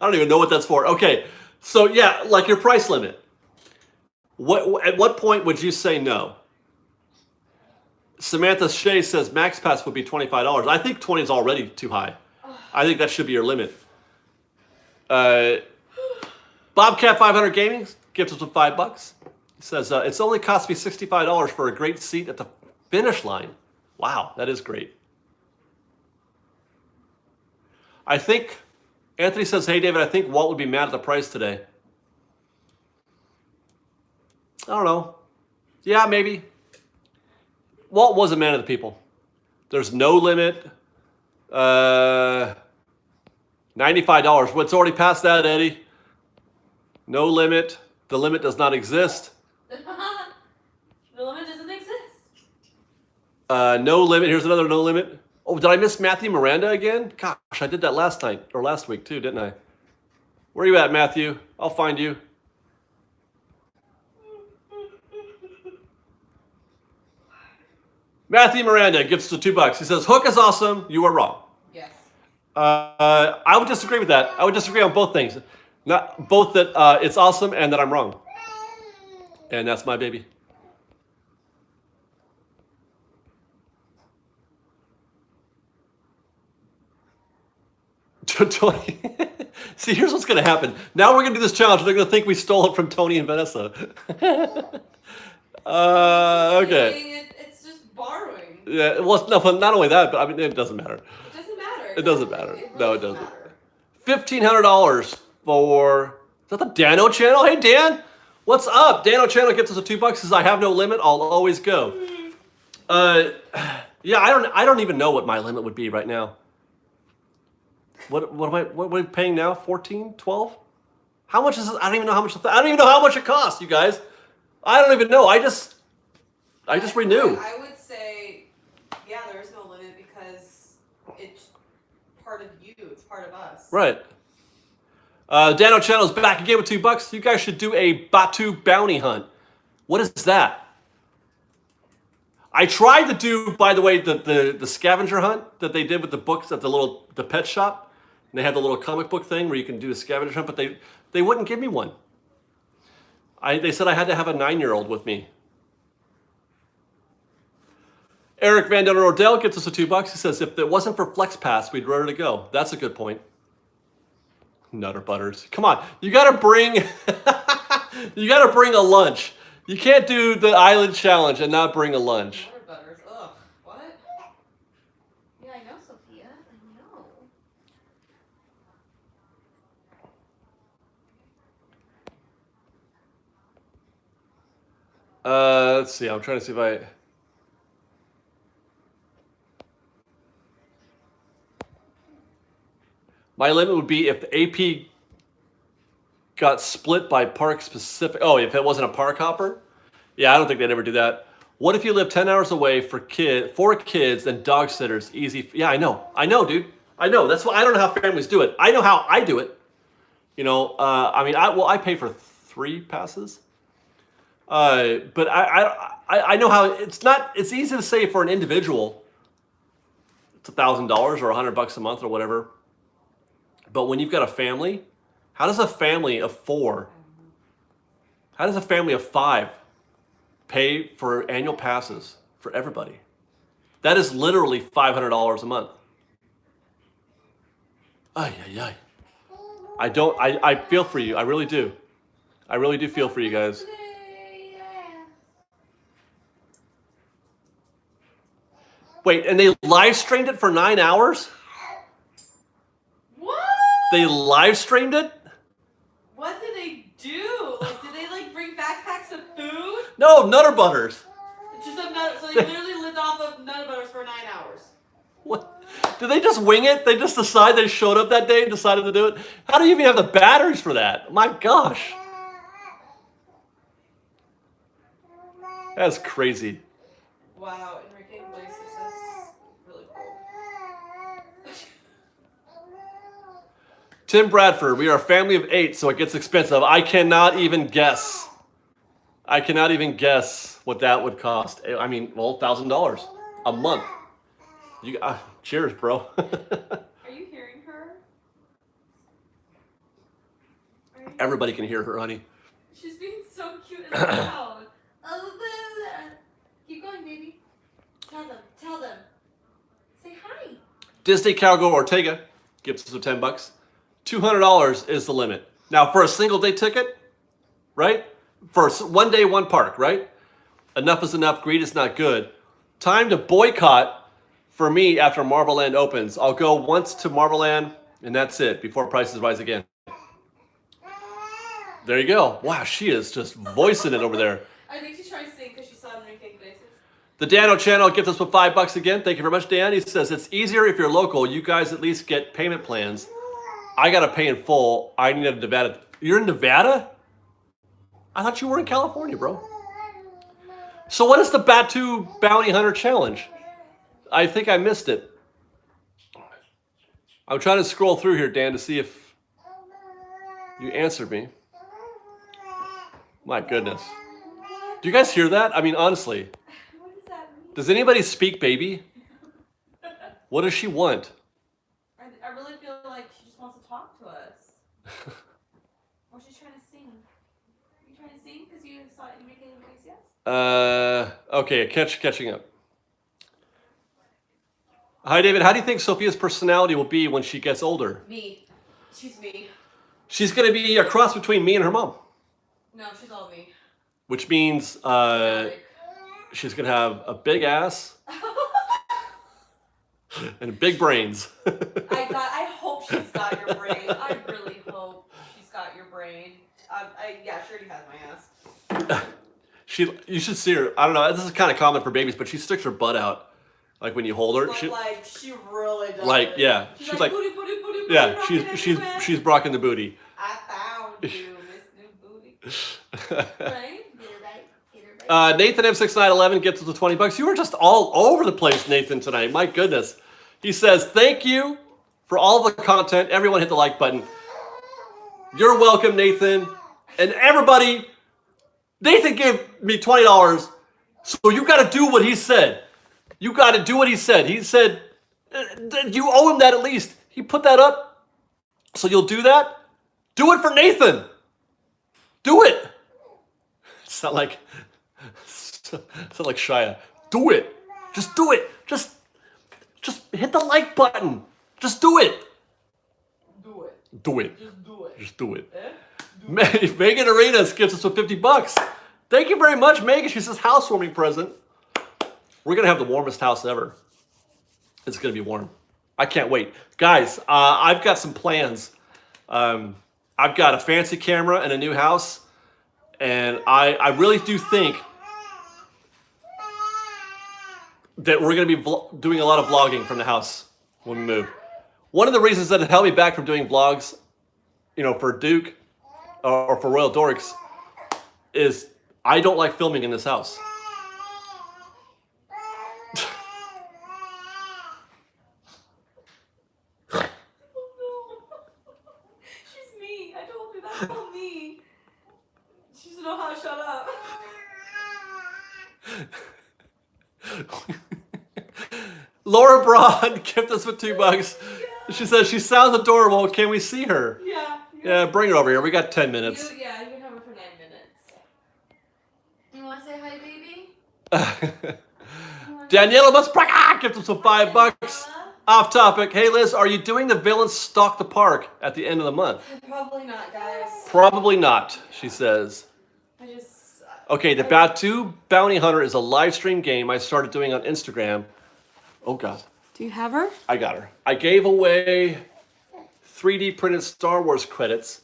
Speaker 1: don't even know what that's for. Okay, so yeah, like your price limit. At what point would you say no? Samantha Shea says Max Pass would be $25. I think 20 is already too high. I think that should be your limit. Bobcat 500 Gaming gives us with $5. He says it's only cost me $65 for a great seat at the finish line. Wow, that is great. I think Anthony says, hey David, I think Walt would be mad at the price today. I don't know. Yeah, maybe. Walt was a man of the people. There's no limit. $95. What's already past that, Eddie? No limit. The limit does not exist.
Speaker 2: The limit doesn't exist.
Speaker 1: No limit. Here's another no limit. Oh, did I miss Matthew Miranda again? Gosh, I did that last night or last week too, didn't I? Where are you at, Matthew? I'll find you. Matthew Miranda gives us $2. He says, Hook is awesome. You are wrong.
Speaker 2: Yes.
Speaker 1: I would disagree with that. I would disagree on both things. Not both that it's awesome and that I'm wrong. And that's my baby. Tony. See, here's what's going to happen. Now we're going to do this challenge. They're going to think we stole it from Tony and Vanessa. Okay.
Speaker 2: It's just borrowing.
Speaker 1: Yeah, well, no, not only that, but I mean, it doesn't matter.
Speaker 2: It doesn't matter.
Speaker 1: It doesn't matter.
Speaker 2: Really
Speaker 1: No, it doesn't. $1,500 for, is that the Dano channel? Hey, Dan, what's up? Dano channel gets us a $2. Says, I have no limit. I'll always go. Yeah, I don't even know what my limit would be right now. What am I paying now? 14, 12? How much is it? I don't even know how much it costs, you guys. I don't even know. I just renew.
Speaker 2: I would say, yeah, there is no limit because it's part of you. It's part of us.
Speaker 1: Right. Dano Channel is back again with $2. You guys should do a Batu bounty hunt. What is that? I tried to do, by the way, the scavenger hunt that they did with the books at the pet shop. And they had the little comic book thing where you can do a scavenger hunt, but they wouldn't give me one. They said I had to have a 9-year-old with me. Eric Van Den Rodell gets us a $2. He says, if it wasn't for FlexPass, we'd ready to go. That's a good point. Nutter Butters. Come on. You gotta bring a lunch. You can't do the island challenge and not bring a lunch.
Speaker 2: Nutter Butters. Ugh. What? Yeah, I know, Sophia. I know.
Speaker 1: Let's see. I'm trying to see if I... My limit would be if the AP got split by park specific. Oh, if it wasn't a park hopper? Yeah, I don't think they'd ever do that. What if you live 10 hours away for kids and dog sitters? Easy. Yeah, I know, dude. I know. That's why I don't know how families do it. I know how I do it. You know, I pay for 3 passes. But I know how it's easy to say for an individual, it's $1,000 or $100 a month or whatever. But when you've got a family, how does a family of 4, how does a family of 5 pay for annual passes for everybody? That is literally $500 a month. Ay, ay, ay. I feel for you. I really do. I really do feel for you guys. Wait, and they live streamed it for 9 hours?
Speaker 2: What?
Speaker 1: They live streamed it?
Speaker 2: What did they do? Like, did they like bring backpacks of food?
Speaker 1: No, Nutter Butters.
Speaker 2: Just so they literally lived off of Nutter Butters for 9 hours.
Speaker 1: What? Did they just wing it? They just decide they showed up that day and decided to do it? How do you even have the batteries for that? My gosh. That's crazy.
Speaker 2: Wow, Enrique Iglesias, that's really cool.
Speaker 1: Tim Bradford, we are a family of 8, so it gets expensive. I cannot even guess. I cannot even guess what that would cost. I mean, well, $1,000 a month. Cheers, bro.
Speaker 2: Are you hearing her?
Speaker 1: Everybody can hear her, honey.
Speaker 2: She's being so cute and loud. Keep going, baby. Tell them. Say hi.
Speaker 1: Disney Cowgirl Ortega gives us $10. $200 is the limit. Now, for a single day ticket, right? For 1 day, 1 park, right? Enough is enough. Greed is not good. Time to boycott for me after Marvel Land opens. I'll go once to Marvel Land, and that's it before prices rise again. There you go. Wow, she is just voicing it over there.
Speaker 2: I think she's trying to sing because she saw Enrique Iglesias.
Speaker 1: The Dano Channel gives us with $5 again. Thank you very much, Dan. He says, it's easier if you're local. You guys at least get payment plans. I got to pay in full. I need a Nevada. You're in Nevada? I thought you were in California, bro. So what is the Batu Bounty Hunter Challenge? I think I missed it. I'm trying to scroll through here, Dan, to see if you answered me. My goodness. Do you guys hear that? I mean, honestly.
Speaker 2: What does that mean?
Speaker 1: Does anybody speak baby? What does she want?
Speaker 2: I really feel like she just wants to talk to us. Or she's trying to sing. Are you trying to sing because you saw Enrique Iglesias?
Speaker 1: Okay, catching up. Hi, David. How do you think Sophia's personality will be when she gets older?
Speaker 2: Me. She's me.
Speaker 1: She's going to be a cross between me and her mom.
Speaker 2: No, she's all me.
Speaker 1: Which means she's going to have a big ass and big brains.
Speaker 2: I hope she's got your brain. I really hope she's got your brain. Yeah, she already has my ass.
Speaker 1: You should see her. I don't know. This is kind of common for babies, but she sticks her butt out. Like when you hold her,
Speaker 2: she really does.
Speaker 1: Like, yeah, she's like
Speaker 2: booty, booty, booty,
Speaker 1: yeah,
Speaker 2: booty,
Speaker 1: she's brocking the booty.
Speaker 2: I found you, Miss New Booty. Right? Get it right.
Speaker 1: Nathan M6911 gets us the $20. You were just all over the place, Nathan, tonight. My goodness. He says, thank you for all the content. Everyone hit the like button. You're welcome, Nathan. And everybody, Nathan gave me $20, so you got to do what he said. You got to do what he said. He said, you owe him that at least. He put that up, so you'll do that? Do it for Nathan. Do it. Sound like Shia. Do it. Just do it. Just hit the like button. Just do it.
Speaker 2: Do it.
Speaker 1: Do it.
Speaker 2: Just do it.
Speaker 1: Just do it.
Speaker 2: Eh?
Speaker 1: Megan Arenas gives us $50. Thank you very much, Megan. She says housewarming present. We're gonna have the warmest house ever. It's gonna be warm. I can't wait, guys. I've got some plans. I've got a fancy camera and a new house, and I really do think that we're going to be doing a lot of vlogging from the house when we move. One of the reasons that it held me back from doing vlogs, you know, for Duke or for Royal Dorks is I don't like filming in this house.
Speaker 2: She's mean. I told you that's all me. She doesn't know how to shut up.
Speaker 1: Laura Braun gifted us with $2. She says she sounds adorable. Can we see her?
Speaker 2: Yeah.
Speaker 1: Yeah, bring her over here. We got 10 minutes.
Speaker 2: You can have her for 9 minutes. You want to say hi, baby?
Speaker 1: Daniela Muspraga gifted us with $5. Off topic. Hey Liz, are you doing the Villains Stalk the Park at the end of the month?
Speaker 2: Probably not, guys.
Speaker 1: Probably not, she says. Okay, the Batu Bounty Hunter is a live stream game I started doing on Instagram. Oh God.
Speaker 2: Do you have her?
Speaker 1: I got her. I gave away 3D printed Star Wars credits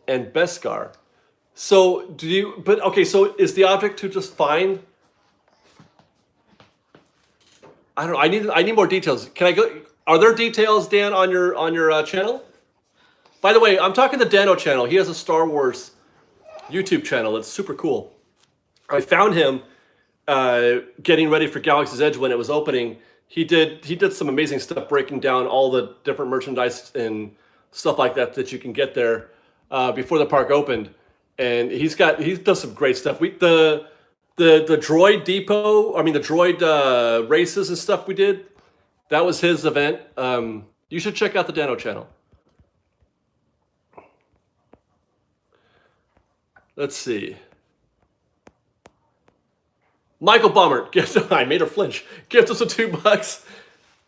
Speaker 1: and Beskar. So so is the object to just find? I don't know. I need more details. Can I go? Are there details, Dan, on your channel? By the way, I'm talking to Dano channel. He has a Star Wars YouTube channel. It's super cool. I found him getting ready for Galaxy's Edge when it was opening. He did some amazing stuff, breaking down all the different merchandise and stuff like that you can get there before the park opened. And he does some great stuff. The droid depot, the droid races and stuff we did, that was his event. You should check out the Dano channel. Let's see. Michael Bummer, I made her flinch. Gift us $2.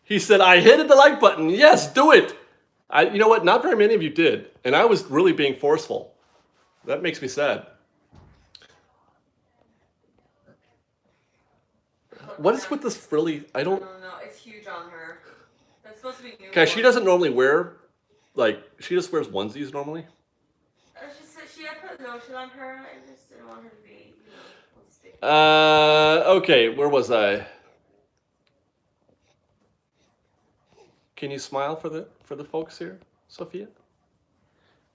Speaker 1: He said, I hit the like button. Yes, do it. You know what? Not very many of you did. And I was really being forceful. That makes me sad. What is with this frilly? I don't
Speaker 2: know. It's huge on her. That's supposed to be new.
Speaker 1: Guys, she doesn't normally wear, she just wears onesies normally.
Speaker 2: She had put lotion on her. I just didn't want her to be, sticky.
Speaker 1: Okay, where was I? Can you smile for the folks here, Sophia?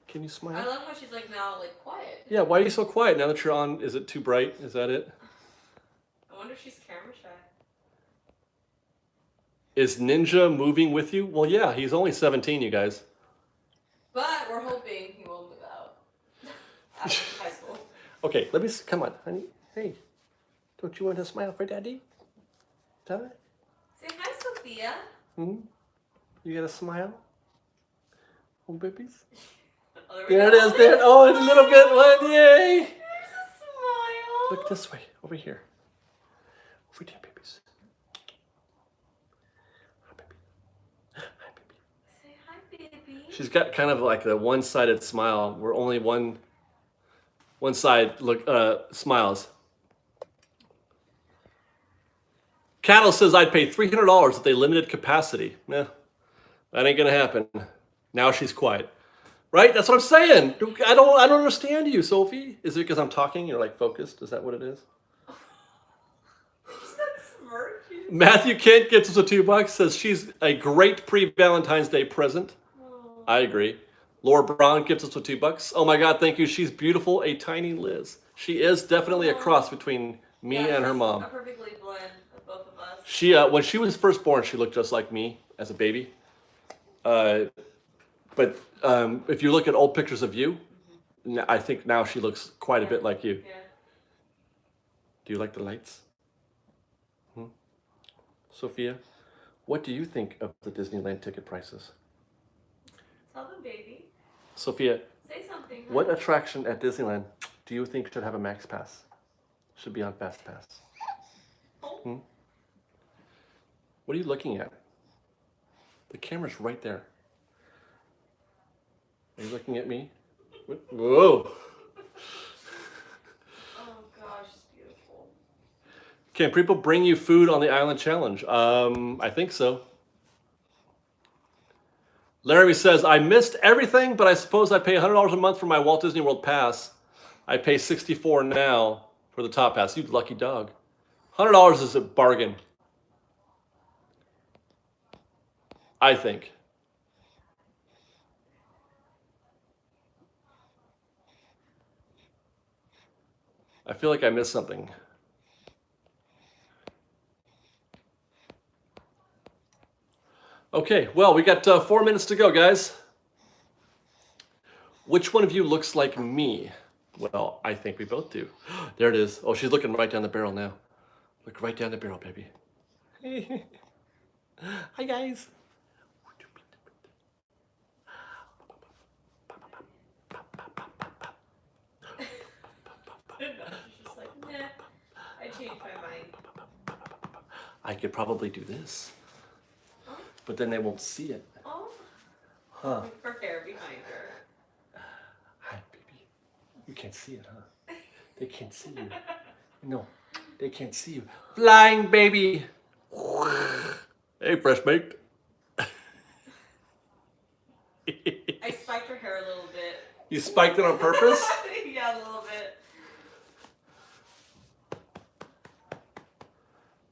Speaker 1: Can you smile?
Speaker 2: I love how she's now quiet.
Speaker 1: Yeah, why are you so quiet now that you're on? Is it too bright? Is that it?
Speaker 2: I wonder if she's camera shy.
Speaker 1: Is Ninja moving with you? Well, yeah, he's only 17, you guys.
Speaker 2: But we're hoping he will move out after high school.
Speaker 1: Okay, let me see. Come on, honey. Hey, don't you want to smile for Daddy? Say
Speaker 2: hi, Sophia.
Speaker 1: You got a smile? Oh, babies.
Speaker 2: Oh,
Speaker 1: there it is. There. Oh, it's a little good one. Yay.
Speaker 2: There's a smile.
Speaker 1: Look this way. Over here. Over here, babies. Hi, baby. Hi, baby.
Speaker 2: Say hi, baby.
Speaker 1: She's got kind of like a one-sided smile where only one side smiles. Cattle says I'd pay $300 if they limited capacity. Nah, that ain't gonna happen. Now she's quiet. Right? That's what I'm saying. I don't understand you, Sophie. Is it because I'm talking? You're focused? Is that what it is?
Speaker 2: She's not smirking.
Speaker 1: Matthew Kent gets us $2. Says she's a great pre-Valentine's Day present. I agree. Laura Brown gives us $2. Oh my God, thank you. She's beautiful. A tiny Liz. She is definitely a cross between me and her mom.
Speaker 2: A perfectly blend of both of us.
Speaker 1: She, when she was first born, she looked just like me as a baby. But if you look at old pictures of you, I think now she looks quite a bit like you.
Speaker 2: Yeah.
Speaker 1: Do you like the lights? Sophia, what do you think of the Disneyland ticket prices?
Speaker 2: Tell them, baby.
Speaker 1: Sophia,
Speaker 2: say something.
Speaker 1: What attraction at Disneyland do you think should have a max pass? Should be on fast pass? What are you looking at? The camera's right there. Are you looking at me? Whoa!
Speaker 2: Oh gosh, it's beautiful.
Speaker 1: Can people bring you food on the island challenge? I think so. Larry says, I missed everything, but I suppose I pay $100 a month for my Walt Disney World pass. I pay $64 now for the top pass. You lucky dog. $100 is a bargain. I think. I feel like I missed something. Okay, well, we got 4 minutes to go, guys. Which one of you looks like me? Well, I think we both do. There it is. Oh, she's looking right down the barrel now. Look right down the barrel, baby. Hi, guys.
Speaker 2: She's just like, nah, I changed my mind.
Speaker 1: I could probably do this, but then they won't see it.
Speaker 2: Oh.
Speaker 1: Huh.
Speaker 2: Her hair behind her.
Speaker 1: Hi, baby. You can't see it, huh? They can't see you. No, they can't see you. Flying, baby. Hey, Fresh Baked.
Speaker 2: I spiked her hair a little bit.
Speaker 1: You spiked it on purpose?
Speaker 2: Yeah, a little bit.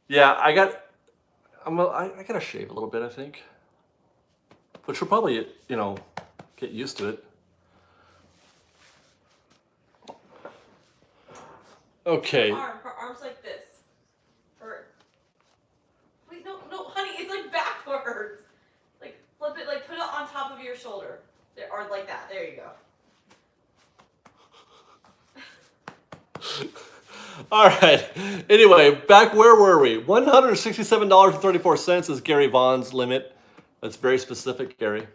Speaker 1: Yeah, I gotta shave a little bit, I think. But she'll probably, get used to it. Okay.
Speaker 2: Her arm's like this. Wait, no, honey, it's like backwards. Like flip it, like put it on top of your shoulder, or like that. There you go.
Speaker 1: All right. Anyway, back where were we? $167.34 is Gary Vaughn's limit. That's very specific, Gary.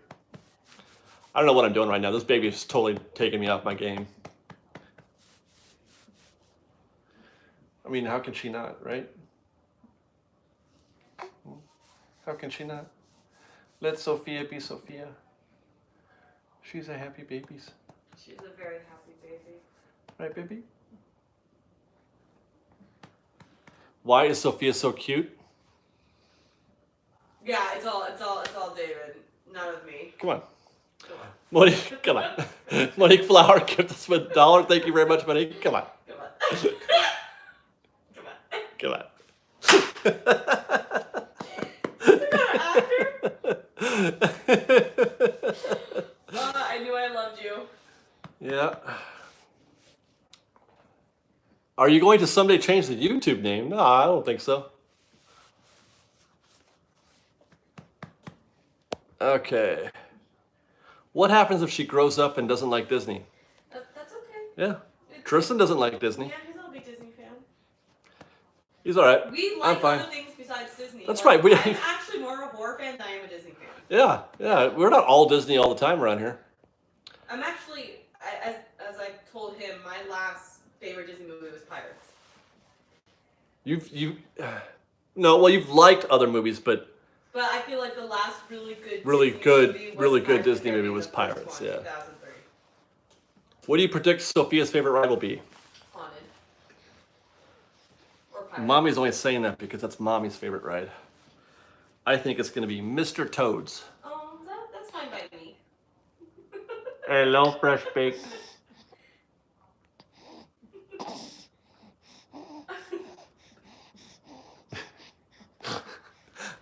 Speaker 1: I don't know what I'm doing right now. This baby is totally taking me off my game. I mean, how can she not, right? How can she not? Let Sophia be Sophia. She's a happy baby.
Speaker 2: She's a very happy baby.
Speaker 1: Right, baby? Why is Sophia so cute?
Speaker 2: Yeah, it's all David, none of me.
Speaker 1: Come on. Monique, come on. Monique Flower, gift us $1. Thank you very much, Monique. Come on.
Speaker 2: Come on.
Speaker 1: Come on.
Speaker 2: Isn't that an actor? I knew I loved you.
Speaker 1: Yeah. Are you going to someday change the YouTube name? No, I don't think so. Okay. What happens if she grows up and doesn't like Disney?
Speaker 2: That's okay.
Speaker 1: Yeah. Tristan doesn't like Disney.
Speaker 2: Yeah, he's not a big Disney fan.
Speaker 1: He's all right.
Speaker 2: We
Speaker 1: I'm
Speaker 2: like
Speaker 1: fine.
Speaker 2: other things besides Disney.
Speaker 1: That's
Speaker 2: like,
Speaker 1: right.
Speaker 2: I'm actually more of a horror fan than I am a Disney fan.
Speaker 1: Yeah. We're not all Disney all the time around here.
Speaker 2: I'm actually, as I told him, my last favorite Disney movie was Pirates.
Speaker 1: You've liked other movies, but
Speaker 2: I feel like the last really good
Speaker 1: Disney movie was Pirates. Yeah.
Speaker 2: 2003.
Speaker 1: What do you predict Sophia's favorite ride will be?
Speaker 2: Haunted. Or Pirates.
Speaker 1: Mommy's only saying that because that's Mommy's favorite ride. I think it's going to be Mr. Toad's.
Speaker 2: Oh, that's fine by me.
Speaker 1: Hello, Fresh Baked.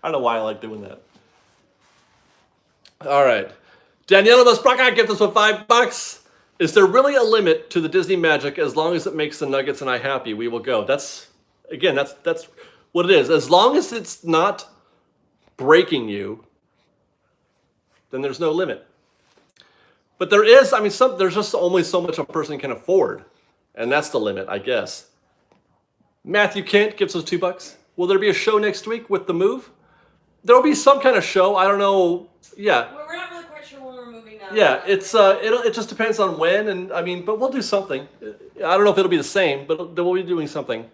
Speaker 1: I don't know why I like doing that. All right. Daniela Maspraca, gift us with $5. Is there really a limit to the Disney magic? As long as it makes the Nuggets and I happy, we will go. That's what it is. As long as it's not breaking you, then there's no limit. But there is, I mean, there's just only so much a person can afford. And that's the limit, I guess. Matthew Kent gives us $2. Will there be a show next week with the move? There will be some kind of show. I don't know. Yeah.
Speaker 2: We're not really quite sure when we're moving now.
Speaker 1: Yeah, it just depends on when, and I mean, but we'll do something. I don't know if it'll be the same, but we'll be doing something.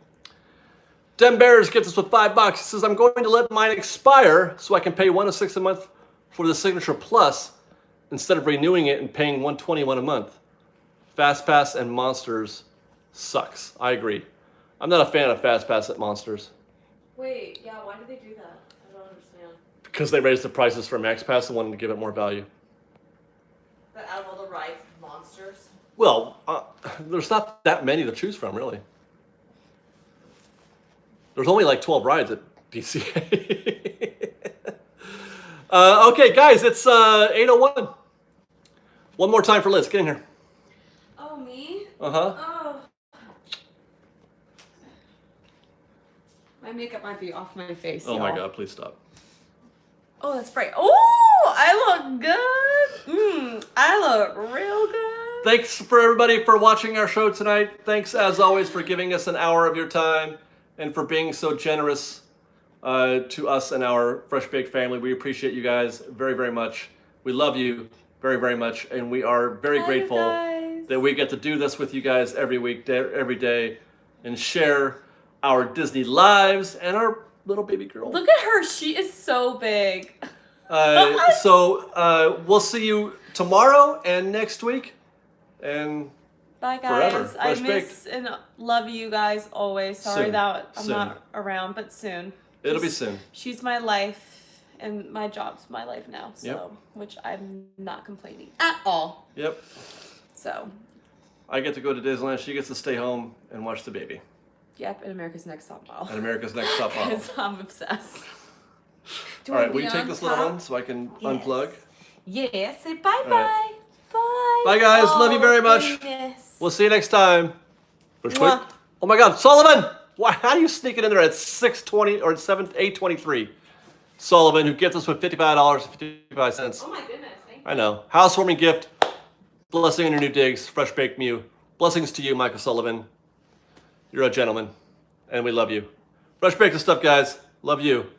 Speaker 1: Dem Bears gives us with $5. He says, I'm going to let mine expire so I can pay $106 a month for the Signature Plus instead of renewing it and paying $121 a month. FastPass and Monsters sucks. I agree. I'm not a fan of FastPass at Monsters.
Speaker 2: Wait, yeah, why did they do that? I don't understand.
Speaker 1: Because they raised the prices for MaxPass and wanted to give it more value.
Speaker 2: But out of all the rides, Monsters?
Speaker 1: Well, there's not that many to choose from, really. There's only like 12 rides at DCA. Okay, guys, it's 8:01. One more time for Liz. Get in here.
Speaker 2: Oh, me?
Speaker 1: Uh-huh.
Speaker 2: Oh. My makeup might be off my face.
Speaker 1: Oh, my God, please stop.
Speaker 2: Oh, that's bright. Oh, I look good. I look real good.
Speaker 1: Thanks for everybody for watching our show tonight. Thanks, as always, for giving us an hour of your time and for being so generous to us and our Fresh Baked family. We appreciate you guys very, very much. We love you very, very much, and we are very grateful that we get to do this with you guys every week, every day, and share our Disney lives and our little baby girl.
Speaker 2: Look at her. She is so big.
Speaker 1: So we'll see you tomorrow and next week. And
Speaker 2: bye, guys.
Speaker 1: Forever.
Speaker 2: I
Speaker 1: Fresh
Speaker 2: miss and love you guys always. Sorry
Speaker 1: Soon.
Speaker 2: that I'm
Speaker 1: Soon.
Speaker 2: not around, but soon.
Speaker 1: It'll be soon.
Speaker 2: She's my life, and my job's my life now. So,
Speaker 1: Yep.
Speaker 2: which I'm not complaining at all.
Speaker 1: Yep.
Speaker 2: So.
Speaker 1: I get to go to Disneyland. She gets to stay home and watch the baby.
Speaker 2: Yep, and America's Next Top Model.
Speaker 1: And America's Next Top Model.
Speaker 2: Because I'm obsessed.
Speaker 1: All right, will you take this little one so I can unplug?
Speaker 2: Yes. Say bye-bye.
Speaker 1: Right.
Speaker 2: Bye.
Speaker 1: Bye, guys. Love you very much.
Speaker 2: Goodness.
Speaker 1: We'll see you next time. Oh my God, Sullivan! Why? How do you sneak it in there at 6:20 or 8:23? Sullivan, who gets us with $55.55.
Speaker 2: Oh my goodness, thank you.
Speaker 1: I know. Housewarming gift. Blessing on your new digs. Fresh Baked Mew. Blessings to you, Michael Sullivan. You're a gentleman, and we love you. Fresh Baked stuff, guys. Love you.